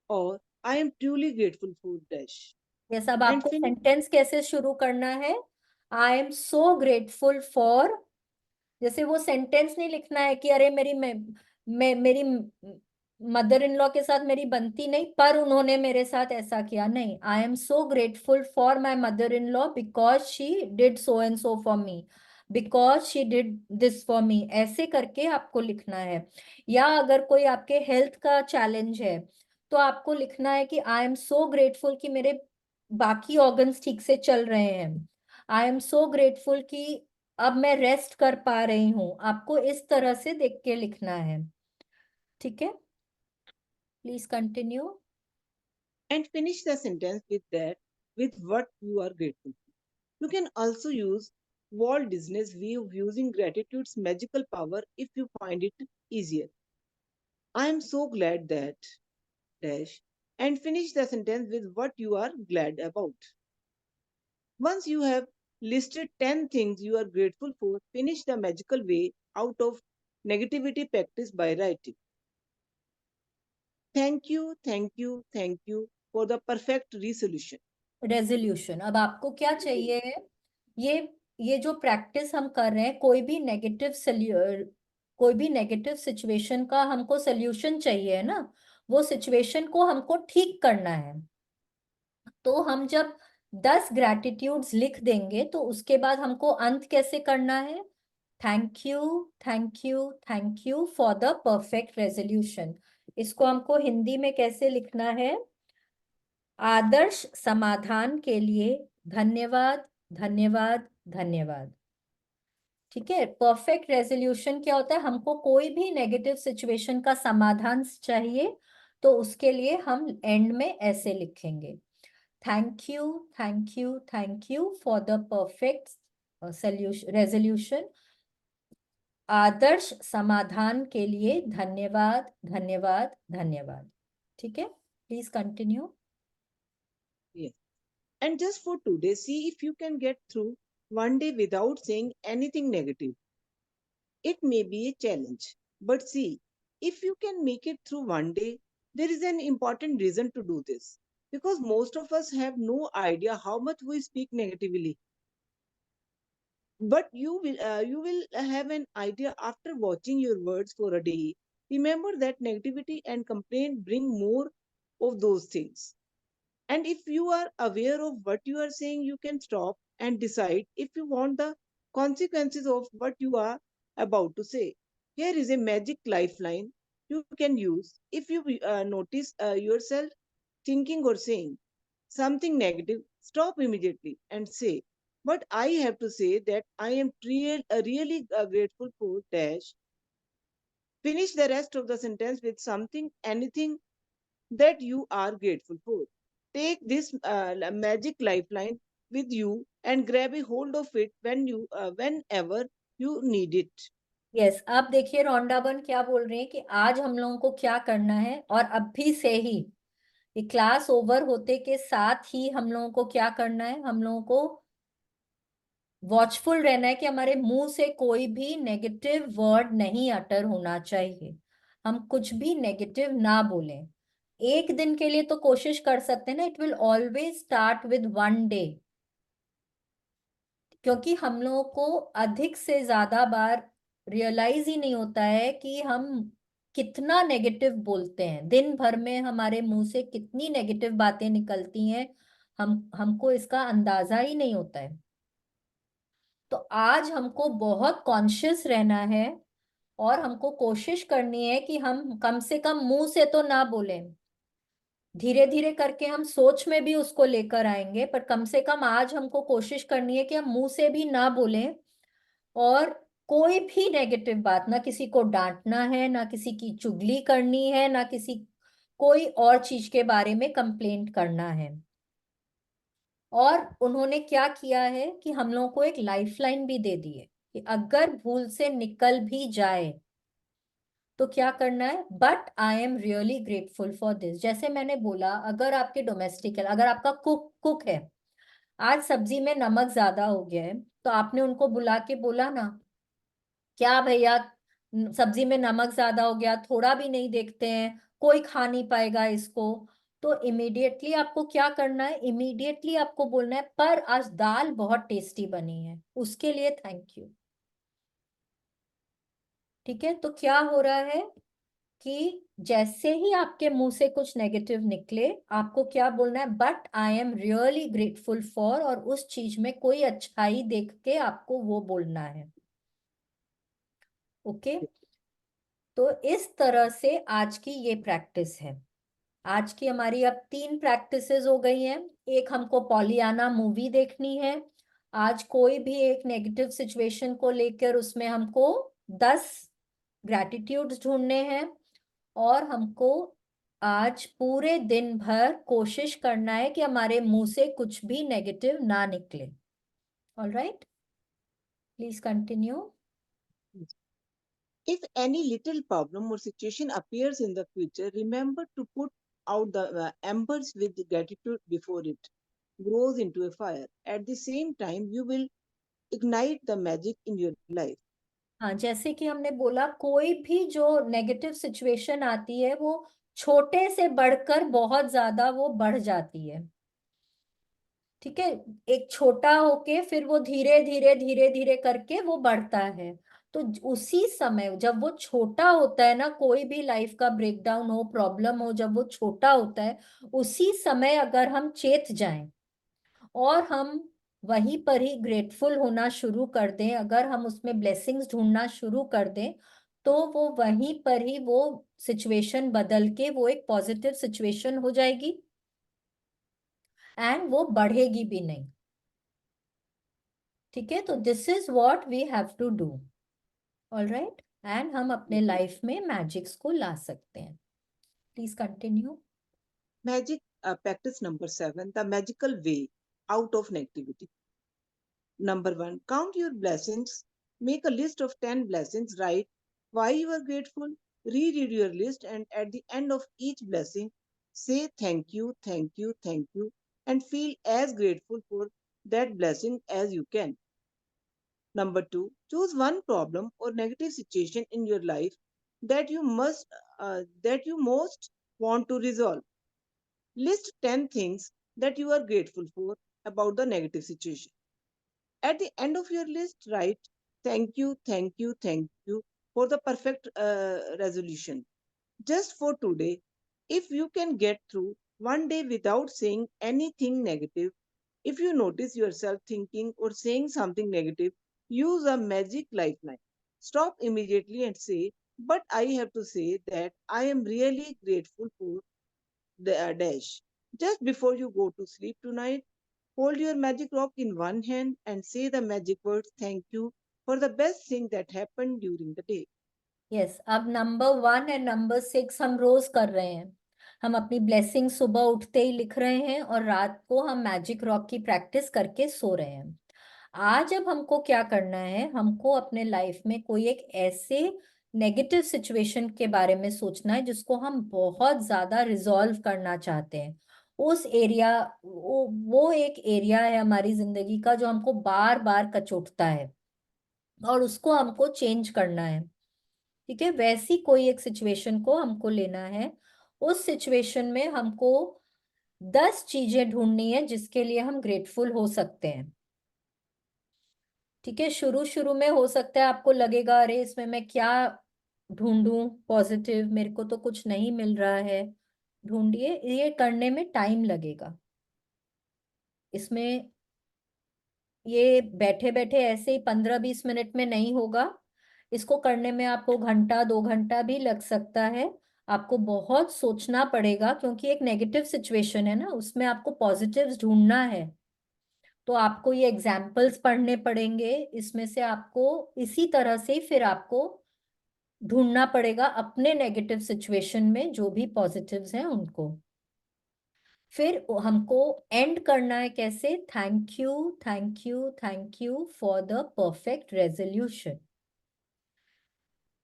or I am truly grateful for dash. ये सब And आपको finish. Sentence कैसे शुरू करना है, I am so grateful for, जैसे वो सेंटेंस नहीं लिखना है कि अरे मेरी मदर इन लॉ के साथ मेरी बनती नहीं, पर उन्होंने मेरे साथ ऐसा किया, नहीं, I am so grateful for my mother in law because she did so and so for me, because she did this for me, ऐसे करके आपको लिखना है। या अगर कोई आपके हेल्थ का चैलेंज है, तो आपको लिखना है कि आई एम सो ग्रेटफुल कि मेरे बाकी ऑर्गन्स ठीक से चल रहे हैं, आई एम सो ग्रेटफुल कि अब मैं रेस्ट कर पा रही हूं। आपको इस तरह से देख के लिखना है। ठीक है, please continue. And finish the sentence with that, with what you are grateful for. You can also use Walt Disney's way of using gratitude's magical power if you find it easier. I am so glad that dash, and finish the sentence with what you are glad about. Once you have listed 10 things you are grateful for, finish the magical way out of negativity practice by writing. Thank you, thank you, thank you for the perfect resolution. Resolution, अब आपको क्या चाहिए है, ये ये जो practice हम कर रहे हैं, कोई भी नेगेटिव सिचुएशन का हमको सोल्यूशन चाहिए है ना, वो सिचुएशन को हमको ठीक करना है। तो हम जब 10 ग्रैटिट्यूड्स लिख देंगे, तो उसके बाद हमको अंत कैसे करना है, thank you, thank you, thank you for the perfect resolution. इसको हमको हिंदी में कैसे लिखना है, आदर्श समाधान के लिए धन्यवाद, धन्यवाद, धन्यवाद। ठीक है, परफेक्ट रेजोल्यूशन क्या होता है, हमको कोई भी नेगेटिव सिचुएशन का समाधान चाहिए तो उसके लिए हम एंड में ऐसे लिखेंगे, thank you, thank you, thank you for the perfect solution resolution. आदर्श समाधान के लिए धन्यवाद, धन्यवाद, धन्यवाद। ठीक है, please continue. Yes. And just for today, see if you can get through one day without saying anything negative. It may be a challenge, but see, if you can make it through one day, there is an important reason to do this. Because most of us have no idea how much we speak negatively. But you will have an idea after watching your words for a day. Remember that negativity and complaint bring more of those things. And if you are aware of what you are saying, you can stop and decide if you want the consequences of what you are about to say. Here is a magic lifeline you can use if you notice yourself thinking or saying something negative. Stop immediately and say, "But I have to say that I am really grateful for dash." Finish the rest of the sentence with something, anything that you are grateful for. Take this magic lifeline with you and grab a hold of it whenever you need it. Yes, अब देखिए रोंडाबन क्या बोल रहे हैं कि आज हम लोगों को क्या करना है, और अभी से ही ये क्लास ओवर होते के साथ ही हम लोगों को क्या करना है, हम लोगों को वॉचफुल रहना है कि हमारे मुंह से कोई भी नेगेटिव वर्ड नहीं अटर होना चाहिए, हम कुछ भी नेगेटिव ना बोलें। एक दिन के लिए तो कोशिश कर सकते हैं ना, it will always start with one day, क्योंकि हम लोगों को अधिक से ज्यादा बार रियलाइज ही नहीं होता है कि हम कितना नेगेटिव बोलते हैं, दिन भर में हमारे मुंह से कितनी नेगेटिव बातें निकलती हैं, हमको इसका अंदाजा ही नहीं होता है। तो आज हमको बहुत कॉन्शियस रहना है और हमको कोशिश करनी है कि हम कम से कम मुंह से तो ना बोलें, धीरे धीरे करके हम सोच में भी उसको लेकर आएंगे, पर कम से कम आज हमको कोशिश करनी है कि हम मुंह से भी ना बोलें, और कोई भी नेगेटिव बात, ना किसी को डांटना है, ना किसी की चुगली करनी है, ना किसी कोई और चीज के बारे में कंप्लेंट करना है। और उन्होंने क्या किया है कि हम लोगों को एक लाइफलाइन भी दे दी है कि अगर भूल से निकल भी जाए तो क्या करना है, but I am really grateful for this. जैसे मैंने बोला, अगर आपके डोमेस्टिक है, अगर आपका कुक है, आज सब्जी में नमक ज्यादा हो गया है, तो आपने उनको बुला के बोला ना, क्या भैया सब्जी में नमक ज्यादा हो गया, थोड़ा भी नहीं देखते हैं, कोई खा नहीं पाएगा इसको। तो इमीडिएटली आपको क्या करना है, इमीडिएटली आपको बोलना है, पर आज दाल बहुत टेस्टी बनी है, उसके लिए थैंक यू। ठीक है, तो क्या हो रहा है कि जैसे ही आपके मुंह से कुछ नेगेटिव निकले, आपको क्या बोलना है, but I am really grateful for, और उस चीज में कोई अच्छाई देख के आपको वो बोलना है। ओके, तो इस तरह से आज की ये प्रैक्टिस है। आज की हमारी अब 3 प्रैक्टिसेस हो गई हैं। एक, हमको पॉलियाना मूवी देखनी है। आज कोई भी एक नेगेटिव सिचुएशन को लेकर उसमें हमको 10 ग्रैटिट्यूड्स ढूंढने हैं, और हमको आज पूरे दिन भर कोशिश करना है कि हमारे मुंह से कुछ भी नेगेटिव ना निकले। All right, please continue. If any little problem or situation appears in the future, remember to put out the embers with gratitude before it grows into a fire. At the same time, you will ignite the magic in your life. हाँ, जैसे कि हमने बोला, कोई भी जो negative situation आती है वो छोटे से बढ़कर बहुत ज्यादा वो बढ़ जाती है। ठीक है, एक छोटा होके फिर वो धीरे धीरे धीरे धीरे करके वो बढ़ता है। तो उसी समय जब वो छोटा होता है ना, कोई भी लाइफ का ब्रेकडाउन हो, प्रॉब्लम हो, जब वो छोटा होता है, उसी समय अगर हम चेत जाएं और हम वहीं पर ही ग्रेटफुल होना शुरू कर दें, अगर हम उसमें ब्लेसिंग्स ढूंढना शुरू कर दें, तो वो वहीं पर ही वो सिचुएशन बदल के वो एक पॉजिटिव सिचुएशन हो जाएगी, एंड वो बढ़ेगी भी नहीं। ठीक है, तो this is what we have to do, alright, and हम अपने लाइफ में मैजिक्स को ला सकते हैं. Please continue. Magic practice number 7, the magical way out of negativity. Number 1, count your blessings. Make a list of 10 blessings. Write why you are grateful. Reread your list, and at the end of each blessing, say thank you, thank you, thank you, and feel as grateful for that blessing as you can. Number 2, choose one problem or negative situation in your life that you most want to resolve. List 10 things that you are grateful for about the negative situation. At the end of your list, write thank you, thank you, thank you for the perfect resolution. Just for today, if you can get through one day without saying anything negative, if you notice yourself thinking or saying something negative, use a magic lifeline. Stop immediately and say, but I have to say that I am really grateful for the dash. Just before you go to sleep tonight, hold your magic rock in one hand and say the magic words thank you for the best thing that happened during the day. Yes, अब number 1 and number 6 हम रोज कर रहे हैं. हम अपनी blessing सुबह उठते ही लिख रहे हैं और रात को हम मैजिक रॉक की प्रैक्टिस करके सो रहे हैं. आज अब हमको क्या करना है, हमको अपने लाइफ में कोई एक ऐसे नेगेटिव सिचुएशन के बारे में सोचना है जिसको हम बहुत ज्यादा रिजॉल्व करना चाहते हैं. उस एरिया वो एक एरिया है हमारी जिंदगी का जो हमको बार बार कचोटता है और उसको हमको चेंज करना है. ठीक है, वैसी कोई एक सिचुएशन को हमको लेना है. उस सिचुएशन में हमको 10 चीजें ढूंढनी है जिसके लिए हम ग्रेटफुल हो सकते हैं. ठीक है, शुरू शुरू में हो सकता है आपको लगेगा अरे इसमें मैं क्या ढूंढूं पॉजिटिव, मेरे को तो कुछ नहीं मिल रहा है. ढूंढिए, ये करने में टाइम लगेगा. इसमें ये बैठे बैठे ऐसे ही 15-20 मिनट में नहीं होगा. इसको करने में आपको घंटा 2 घंटा भी लग सकता है. आपको बहुत सोचना पड़ेगा क्योंकि एक नेगेटिव सिचुएशन है ना, उसमें आपको पॉजिटिव्स ढूंढना है. तो आपको ये एग्जाम्पल्स पढ़ने पड़ेंगे. इसमें से आपको इसी तरह से फिर आपको ढूंढना पड़ेगा अपने नेगेटिव सिचुएशन में जो भी पॉजिटिव्स हैं उनको. फिर हमको एंड करना है कैसे, thank you, thank you, thank you for the perfect resolution.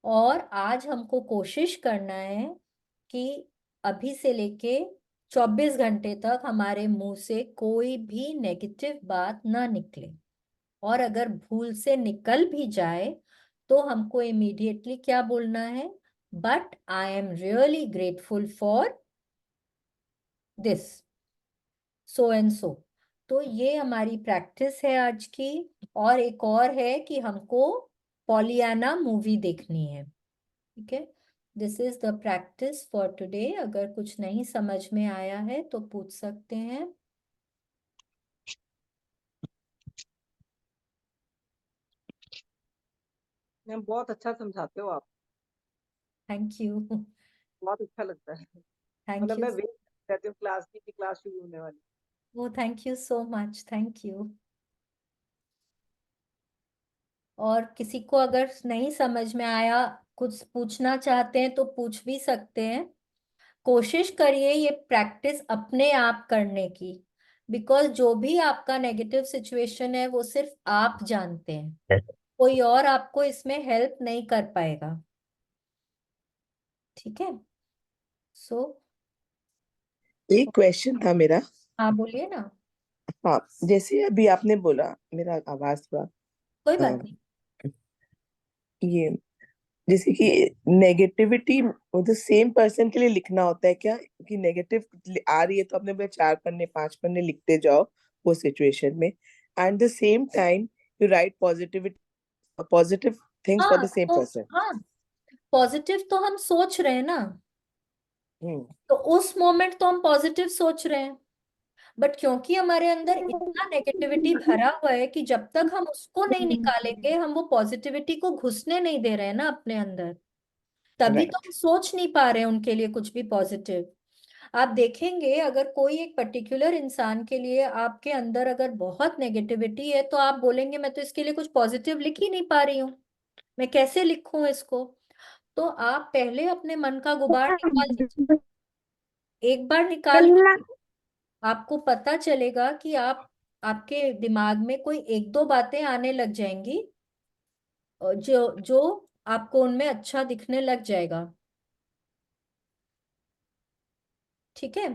और आज हमको कोशिश करना है कि अभी से लेके 24 घंटे तक हमारे मुंह से कोई भी नेगेटिव बात ना निकले. और अगर भूल से निकल भी जाए तो हमको इमीडिएटली क्या बोलना है, but I am really grateful for this, so and so. तो ये हमारी प्रैक्टिस है आज की. और एक और है कि हमको पॉलियाना मूवी देखनी है. ठीक है, this is the practice for today. अगर कुछ नहीं समझ में आया है तो पूछ सकते हैं. मैम बहुत अच्छा समझाते हो आप. Thank you. बहुत अच्छा लगता है. थैंक मतलब यू. मैं वेट करती हूँ क्लास की कि क्लास शुरू होने वाली. Oh thank you so much, thank you. और किसी को अगर नहीं समझ में आया, कुछ पूछना चाहते हैं तो पूछ भी सकते हैं. कोशिश करिए ये प्रैक्टिस अपने आप करने की, बिकॉज जो भी आपका नेगेटिव सिचुएशन है वो सिर्फ आप जानते हैं. कोई और आपको इसमें हेल्प नहीं कर पाएगा. ठीक है, सो एक क्वेश्चन था मेरा. हाँ बोलिए ना. हाँ, जैसे अभी आपने बोला, मेरा आवाज थोड़ा कोई अ, बात नहीं. ये जैसे कि नेगेटिविटी वो सेम पर्सन के लिए लिखना होता है क्या, कि नेगेटिव आ रही है तो अपने बोले 4 पन्ने 5 पन्ने लिखते जाओ वो सिचुएशन में, and the same time you right positive things for हाँ द सेम तो पर्सन. हाँ, पॉजिटिव तो हम सोच रहे हैं ना, हम्म. तो उस मोमेंट तो हम पॉजिटिव सोच रहे हैं. बट क्योंकि हमारे अंदर इतना नेगेटिविटी भरा हुआ है कि जब तक हम उसको नहीं निकालेंगे हम वो पॉजिटिविटी को घुसने नहीं दे रहे हैं ना अपने अंदर, तभी तो हम राइट. सोच नहीं पा रहे हैं उनके लिए कुछ भी पॉजिटिव. आप देखेंगे अगर कोई एक पर्टिकुलर इंसान के लिए आपके अंदर अगर बहुत नेगेटिविटी है तो आप बोलेंगे मैं तो इसके लिए कुछ पॉजिटिव लिख ही नहीं पा रही हूँ, मैं कैसे लिखूं इसको। तो आप पहले अपने मन का गुबार निकाल दीजिए, एक बार निकाल के आपको पता चलेगा कि आप आपके दिमाग में कोई एक दो बातें आने लग जाएंगी जो जो आपको उनमें अच्छा दिखने लग जाएगा। ठीक है,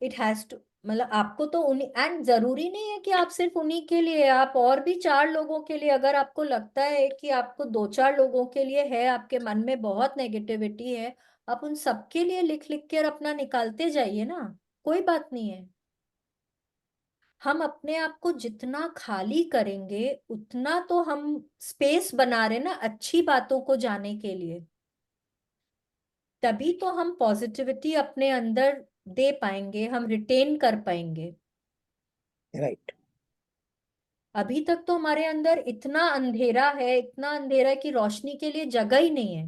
इट हैज टू, मतलब आपको तो उन्हीं, एंड जरूरी नहीं है कि आप सिर्फ उन्हीं के लिए, आप और भी चार लोगों के लिए, अगर आपको लगता है कि आपको दो चार लोगों के लिए है, आपके मन में बहुत नेगेटिविटी है, आप उन सबके लिए लिख लिख कर अपना निकालते जाइए ना, कोई बात नहीं है। हम अपने आप को जितना खाली करेंगे उतना तो हम स्पेस बना रहे ना अच्छी बातों को जाने के लिए, तभी तो हम पॉजिटिविटी अपने अंदर दे पाएंगे, हम रिटेन कर पाएंगे। राइट। अभी तक तो हमारे अंदर इतना अंधेरा है, इतना अंधेरा है कि रोशनी के लिए जगह ही नहीं है।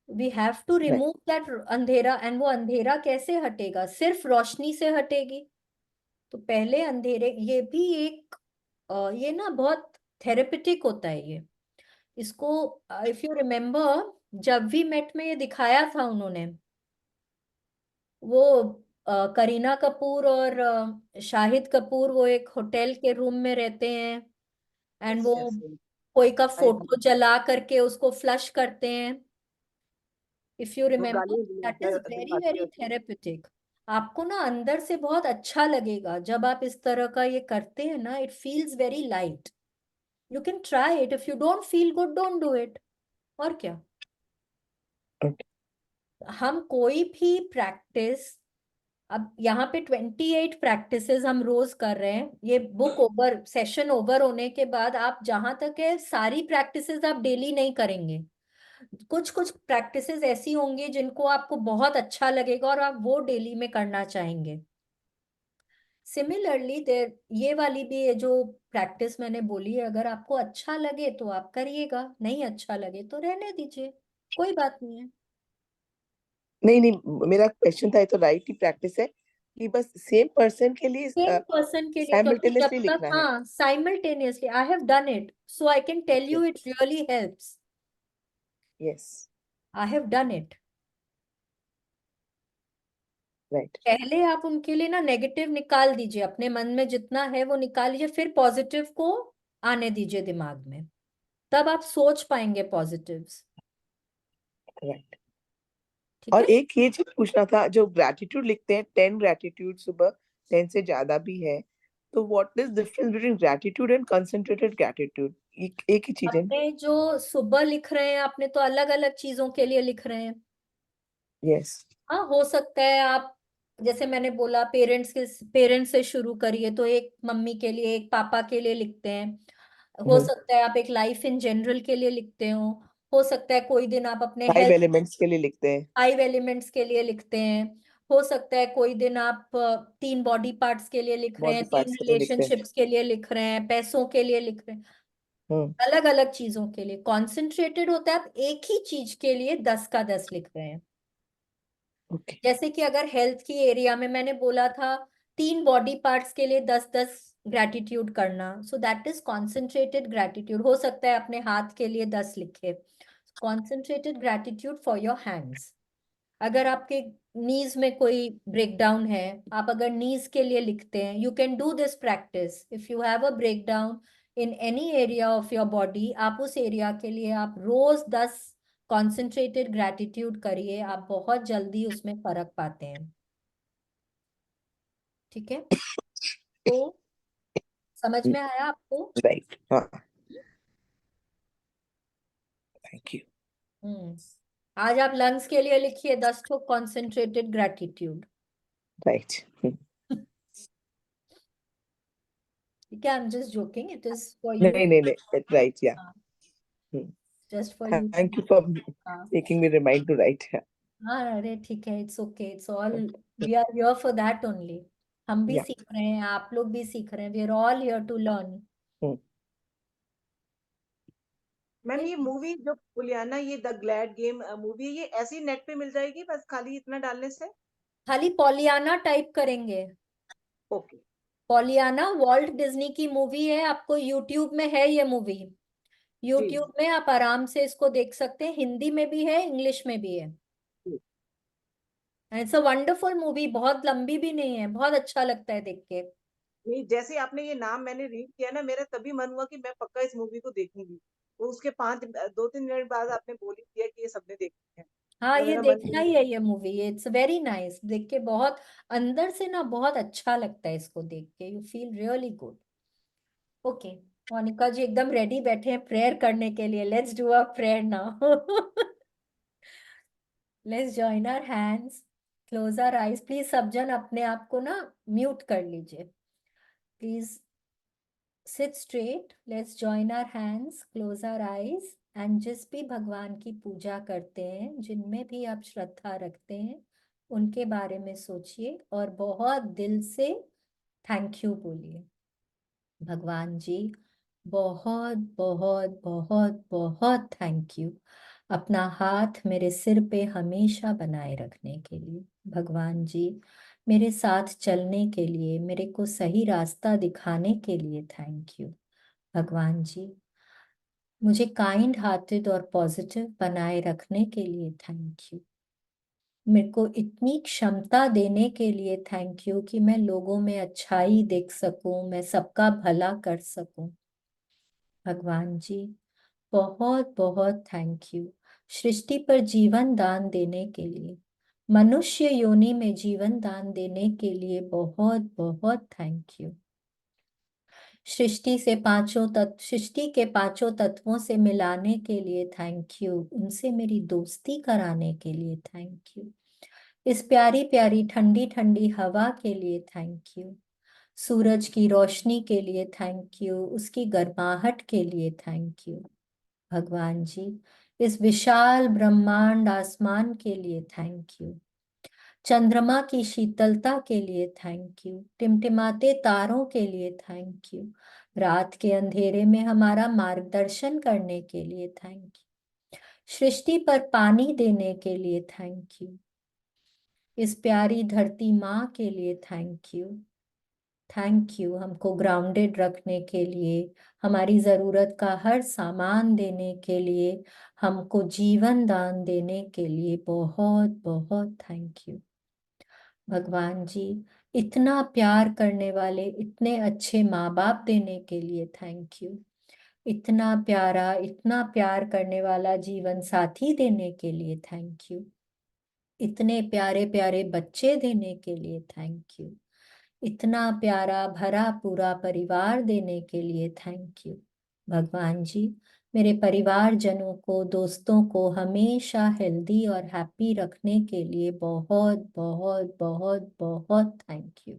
We have to write. Remove that अंधेरा, एंड वो अंधेरा कैसे हटेगा, सिर्फ रोशनी से हटेगी। तो पहले अंधेरे, ये भी एक ये ना बहुत थेरेपेटिक होता है ये, इसको इफ यू रिमेम्बर जब वी मेट में ये दिखाया था उन्होंने, वो करीना कपूर और शाहिद कपूर वो एक होटल के रूम में रहते हैं, एंड Yes, वो yes, yes. कोई का I फोटो जला करके उसको फ्लश करते हैं। इफ यू वो रिमेम्बर, गाली दैट दिलाता इज है, वेरी दिलवाती है वेरी उसको। थेरेपेटिक। आपको ना अंदर से बहुत अच्छा लगेगा जब आप इस तरह का ये करते हैं ना, it feels very light. You can try it, if you don't feel good don't do it. और क्या, ओके। हम कोई भी प्रैक्टिस, अब यहाँ पे 28 प्रैक्टिसेस हम रोज कर रहे हैं, ये बुक ओवर, सेशन ओवर होने के बाद आप जहां तक है सारी प्रैक्टिसेस आप डेली नहीं करेंगे, कुछ कुछ प्रैक्टिसेस ऐसी होंगी जिनको आपको बहुत अच्छा लगेगा और आप वो डेली में करना चाहेंगे। सिमिलरली देर, ये वाली भी है जो प्रैक्टिस मैंने बोली है, अगर आपको अच्छा लगे तो आप करिएगा, नहीं अच्छा लगे तो रहने दीजिए, कोई बात नहीं है। नहीं नहीं, मेरा क्वेश्चन था, ये तो राइट ही प्रैक्टिस है कि बस सेम पर्सन के लिए सेम पर्सन के लिए, क्योंकि जब साइमल्टेनियसली तक, लिखना है। हाँ simultaneously, I have done it so I can tell okay. You it really helps. Yes. I have done it. Right. पहले आप उनके लिए ना नेगेटिव निकाल दीजिए, अपने मन में जितना है वो निकाल लीजिए, फिर पॉजिटिव को आने दीजिए दिमाग में, तब आप सोच पाएंगे पॉजिटिव्स। राइट। ठीक और है। एक ये चीज पूछना था, जो ग्रैटिट्यूड लिखते हैं 10 ग्रैटिट्यूड सुबह, 10 से ज्यादा भी है, तो what is difference between gratitude and concentrated gratitude? एक ही चीज है? अपने जो सुबह लिख रहे हैं आपने तो अलग अलग चीजों के लिए लिख रहे हैं। यस। हाँ हो सकता है आप, जैसे मैंने बोला पेरेंट्स से शुरू करिए, तो एक मम्मी के लिए, एक पापा के लिए लिखते हैं। हो सकता है आप एक लाइफ इन जनरल के लिए लिखते हो सकता है कोई दिन आप अपने 5 हेल्थ, एलिमेंट्स के लिए लिखते हैं। 5 एलिमेंट्स के लिए लिखते हैं। हो सकता है कोई दिन आप 3 बॉडी पार्ट्स के लिए लिख रहे बॉडी हैं, तीन पार्ट्स के लिए लिखते हैं। रिलेशनशिप्स के लिए लिख रहे हैं, पैसों के लिए लिख रहे हैं, हम्म। अलग अलग चीजों के लिए। कॉन्सेंट्रेटेड होता है आप एक ही चीज के लिए 10 का 10 लिख रहे हैं। ओके। जैसे कि अगर हेल्थ की एरिया में मैंने बोला था 3 बॉडी पार्ट्स के लिए 10 10 ग्रैटिट्यूड करना, so that is concentrated gratitude. हो सकता है अपने हाथ के लिए 10 लिखे, concentrated gratitude for your hands. अगर आपके नीज में कोई ब्रेकडाउन है, आप अगर नीज के लिए लिखते हैं, you can do this practice if you have a breakdown in any area of your body, आप उस एरिया के लिए आप रोज 10 कॉन्सेंट्रेटेड ग्रैटिट्यूड करिए, आप बहुत जल्दी उसमें फर्क पाते हैं। ठीक है, तो समझ में आया आपको? राइट। हाँ। Thank you. हम्म, आज आप लंग्स के लिए लिखिए 10 तो कॉन्सेंट्रेटेड ग्रैटिट्यूड। राइट। ठीक है, I am just joking, it is for you, नहीं नहीं नहीं, right, yeah. Just for you. Thank you for हाँ making me remind to right. हाँ, अरे ठीक है, it's okay, it's all, we are here for that only. हम भी या। सीख रहे हैं, आप लोग भी सीख रहे हैं, we are all here to learn. Ma'am ये मूवी जो पुलियाना, ये द ग्लैड गेम मूवी, ये ऐसी नेट पे मिल जाएगी बस खाली इतना डालने से? खाली पॉलियाना टाइप करेंगे। ओके। पॉलियाना वॉल्ट डिज्नी की मूवी है, आपको यूट्यूब में है ये मूवी। जी यूट्यूब में आप आराम से इसको देख सकते हैं, हिंदी में भी है, इंग्लिश में भी है। जी। इट्स अ वंडरफुल मूवी, बहुत लंबी भी नहीं है, बहुत अच्छा लगता है देख के। नहीं, जैसे आपने ये नाम मैंने रीड किया ना, मेरा तभी मन हुआ कि मैं पक्का इस मूवी को देखूंगी। तो उसके 2-3 मिनट बाद आपने बोल ही दिया कि ये सबने देखी है, हाँ, तो ये मेरा मन देखना ही है ये मूवी, इट्स वेरी नाइस, देख के बहुत अंदर से ना बहुत अच्छा लगता है इसको देख के, you feel really good. Okay, Monica ji एकदम रेडी बैठे हैं प्रेयर करने के लिए, let's do a prayer now. Let's join our hands, close our eyes, please सब जन अपने आप को ना म्यूट कर लीजिए please. Sit straight, let's join our hands, close our eyes, and जिस भी भगवान की पूजा करते हैं, जिनमें भी आप श्रद्धा रखते हैं, उनके बारे में सोचिए और बहुत दिल से थैंक यू बोलिए। भगवान जी, बहुत बहुत बहुत बहुत थैंक यू अपना हाथ मेरे सिर पे हमेशा बनाए रखने के लिए। भगवान जी, मेरे साथ चलने के लिए, मेरे को सही रास्ता दिखाने के लिए थैंक यू। भगवान जी, मुझे काइंड हार्टेड और पॉजिटिव बनाए रखने के लिए थैंक यू। मेरे को इतनी क्षमता देने के लिए थैंक यू कि मैं लोगों में अच्छाई देख सकूं, मैं सबका भला कर सकूं। भगवान जी, बहुत बहुत थैंक यू सृष्टि पर जीवन दान देने के लिए, मनुष्य योनि में जीवन दान देने के लिए बहुत बहुत थैंक यू। सृष्टि के पांचों तत्वों से मिलाने के लिए थैंक यू, उनसे मेरी दोस्ती कराने के लिए थैंक यू, इस प्यारी प्यारी ठंडी ठंडी हवा के लिए थैंक यू, सूरज की रोशनी के लिए थैंक यू, उसकी गर्माहट के लिए थैंक यू। भगवान जी, इस विशाल ब्रह्मांड आसमान के लिए थैंक यू, चंद्रमा की शीतलता के लिए थैंक यू, टिमटिमाते तारों के लिए थैंक यू, रात के अंधेरे में हमारा मार्गदर्शन करने के लिए थैंक यू, सृष्टि पर पानी देने के लिए थैंक यू, इस प्यारी धरती माँ के लिए थैंक यू। थैंक यू हमको ग्राउंडेड रखने के लिए, हमारी जरूरत का हर सामान देने के लिए, हमको जीवन दान देने के लिए बहुत बहुत थैंक यू। भगवान जी, इतना प्यार करने वाले इतने अच्छे माँ बाप देने के लिए थैंक यू, इतना प्यारा इतना प्यार करने वाला जीवन साथी देने के लिए थैंक यू, इतने प्यारे प्यारे बच्चे देने के लिए थैंक यू, इतना प्यारा भरा पूरा परिवार देने के लिए थैंक यू। भगवान जी, मेरे परिवारजनों को, दोस्तों को हमेशा हेल्दी और हैप्पी रखने के लिए बहुत बहुत बहुत बहुत थैंक यू।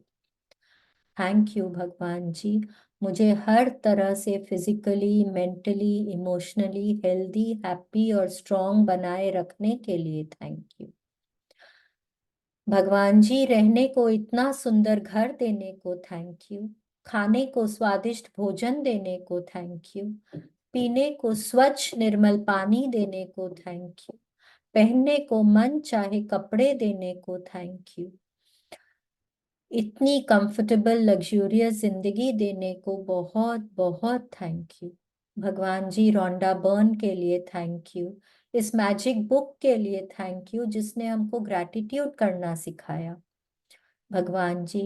थैंक यू भगवान जी, मुझे हर तरह से physically, mentally, emotionally healthy, happy और स्ट्रॉन्ग बनाए रखने के लिए थैंक यू। भगवान जी, रहने को इतना सुंदर घर देने को थैंक यू, खाने को स्वादिष्ट भोजन देने को थैंक यू, पीने को स्वच्छ निर्मल पानी देने को थैंक यू, पहनने को मन चाहे कपड़े देने को थैंक यू, इतनी कंफर्टेबल लग्जूरियस जिंदगी देने को बहुत बहुत थैंक यू। भगवान जी, रोंडा बर्न के लिए थैंक यू, इस मैजिक बुक के लिए थैंक यू जिसने हमको ग्रैटिट्यूड करना सिखाया। भगवान जी,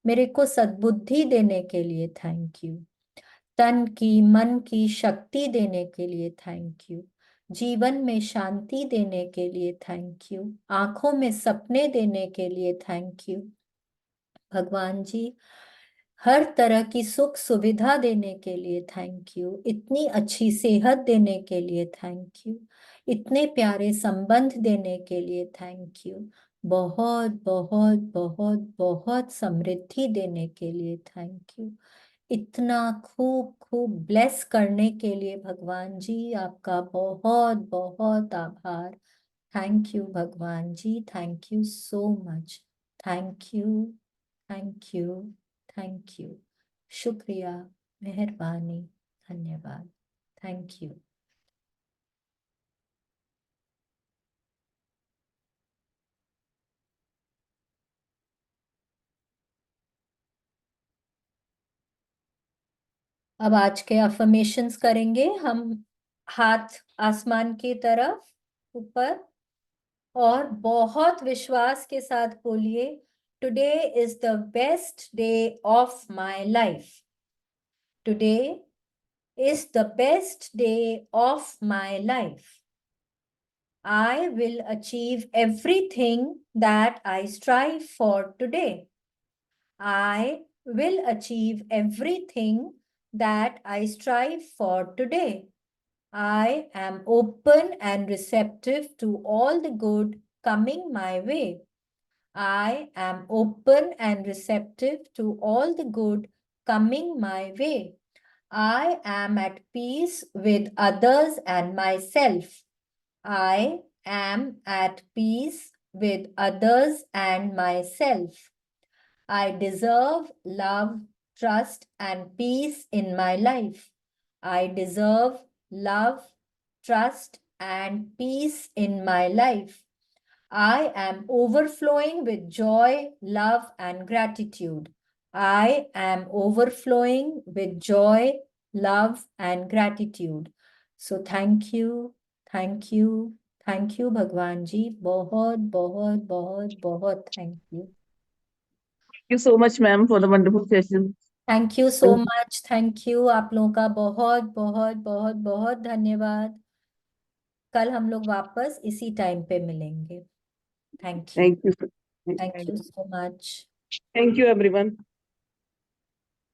मेरे को सद्बुद्धि देने के लिए थैंक यू, तन की मन की शक्ति देने के लिए थैंक यू, जीवन में शांति देने के लिए थैंक यू, आंखों में सपने देने के लिए थैंक यू। भगवान जी, हर तरह की सुख सुविधा देने के लिए थैंक यू, इतनी अच्छी सेहत देने के लिए थैंक यू, इतने प्यारे संबंध देने के लिए थैंक यू, बहुत बहुत बहुत बहुत समृद्धि देने के लिए थैंक यू, इतना खूब खूब ब्लेस करने के लिए भगवान जी आपका बहुत बहुत आभार। थैंक यू भगवान जी, thank you so much, thank you, thank you, thank you, शुक्रिया, मेहरबानी, धन्यवाद, थैंक यू। अब आज के अफर्मेशंस करेंगे हम, हाथ आसमान की तरफ ऊपर, और बहुत विश्वास के साथ बोलिए, today is the best day of my life. Today is the best day of my life. I will achieve everything that I strive for today. I will achieve everything that I strive for today. I am open and receptive to all the good coming my way. I am open and receptive to all the good coming my way. I am at peace with others and myself. I am at peace with others and myself. I deserve love, trust, and peace in my life. I deserve love, trust, and peace in my life. I am overflowing with joy, love, and gratitude. I am overflowing with joy, love, and gratitude. So thank you, thank you, thank you, Bhagwan ji. बहुत बहुत बहुत बहुत thank you. Thank you so much, ma'am, for the wonderful session. Thank you so much. Thank you. आप लोगों का बहुत बहुत बहुत बहुत धन्यवाद. कल हम लोग वापस इसी टाइम पे मिलेंगे. Thank you. Thank you. Thank you so much. Thank you, everyone.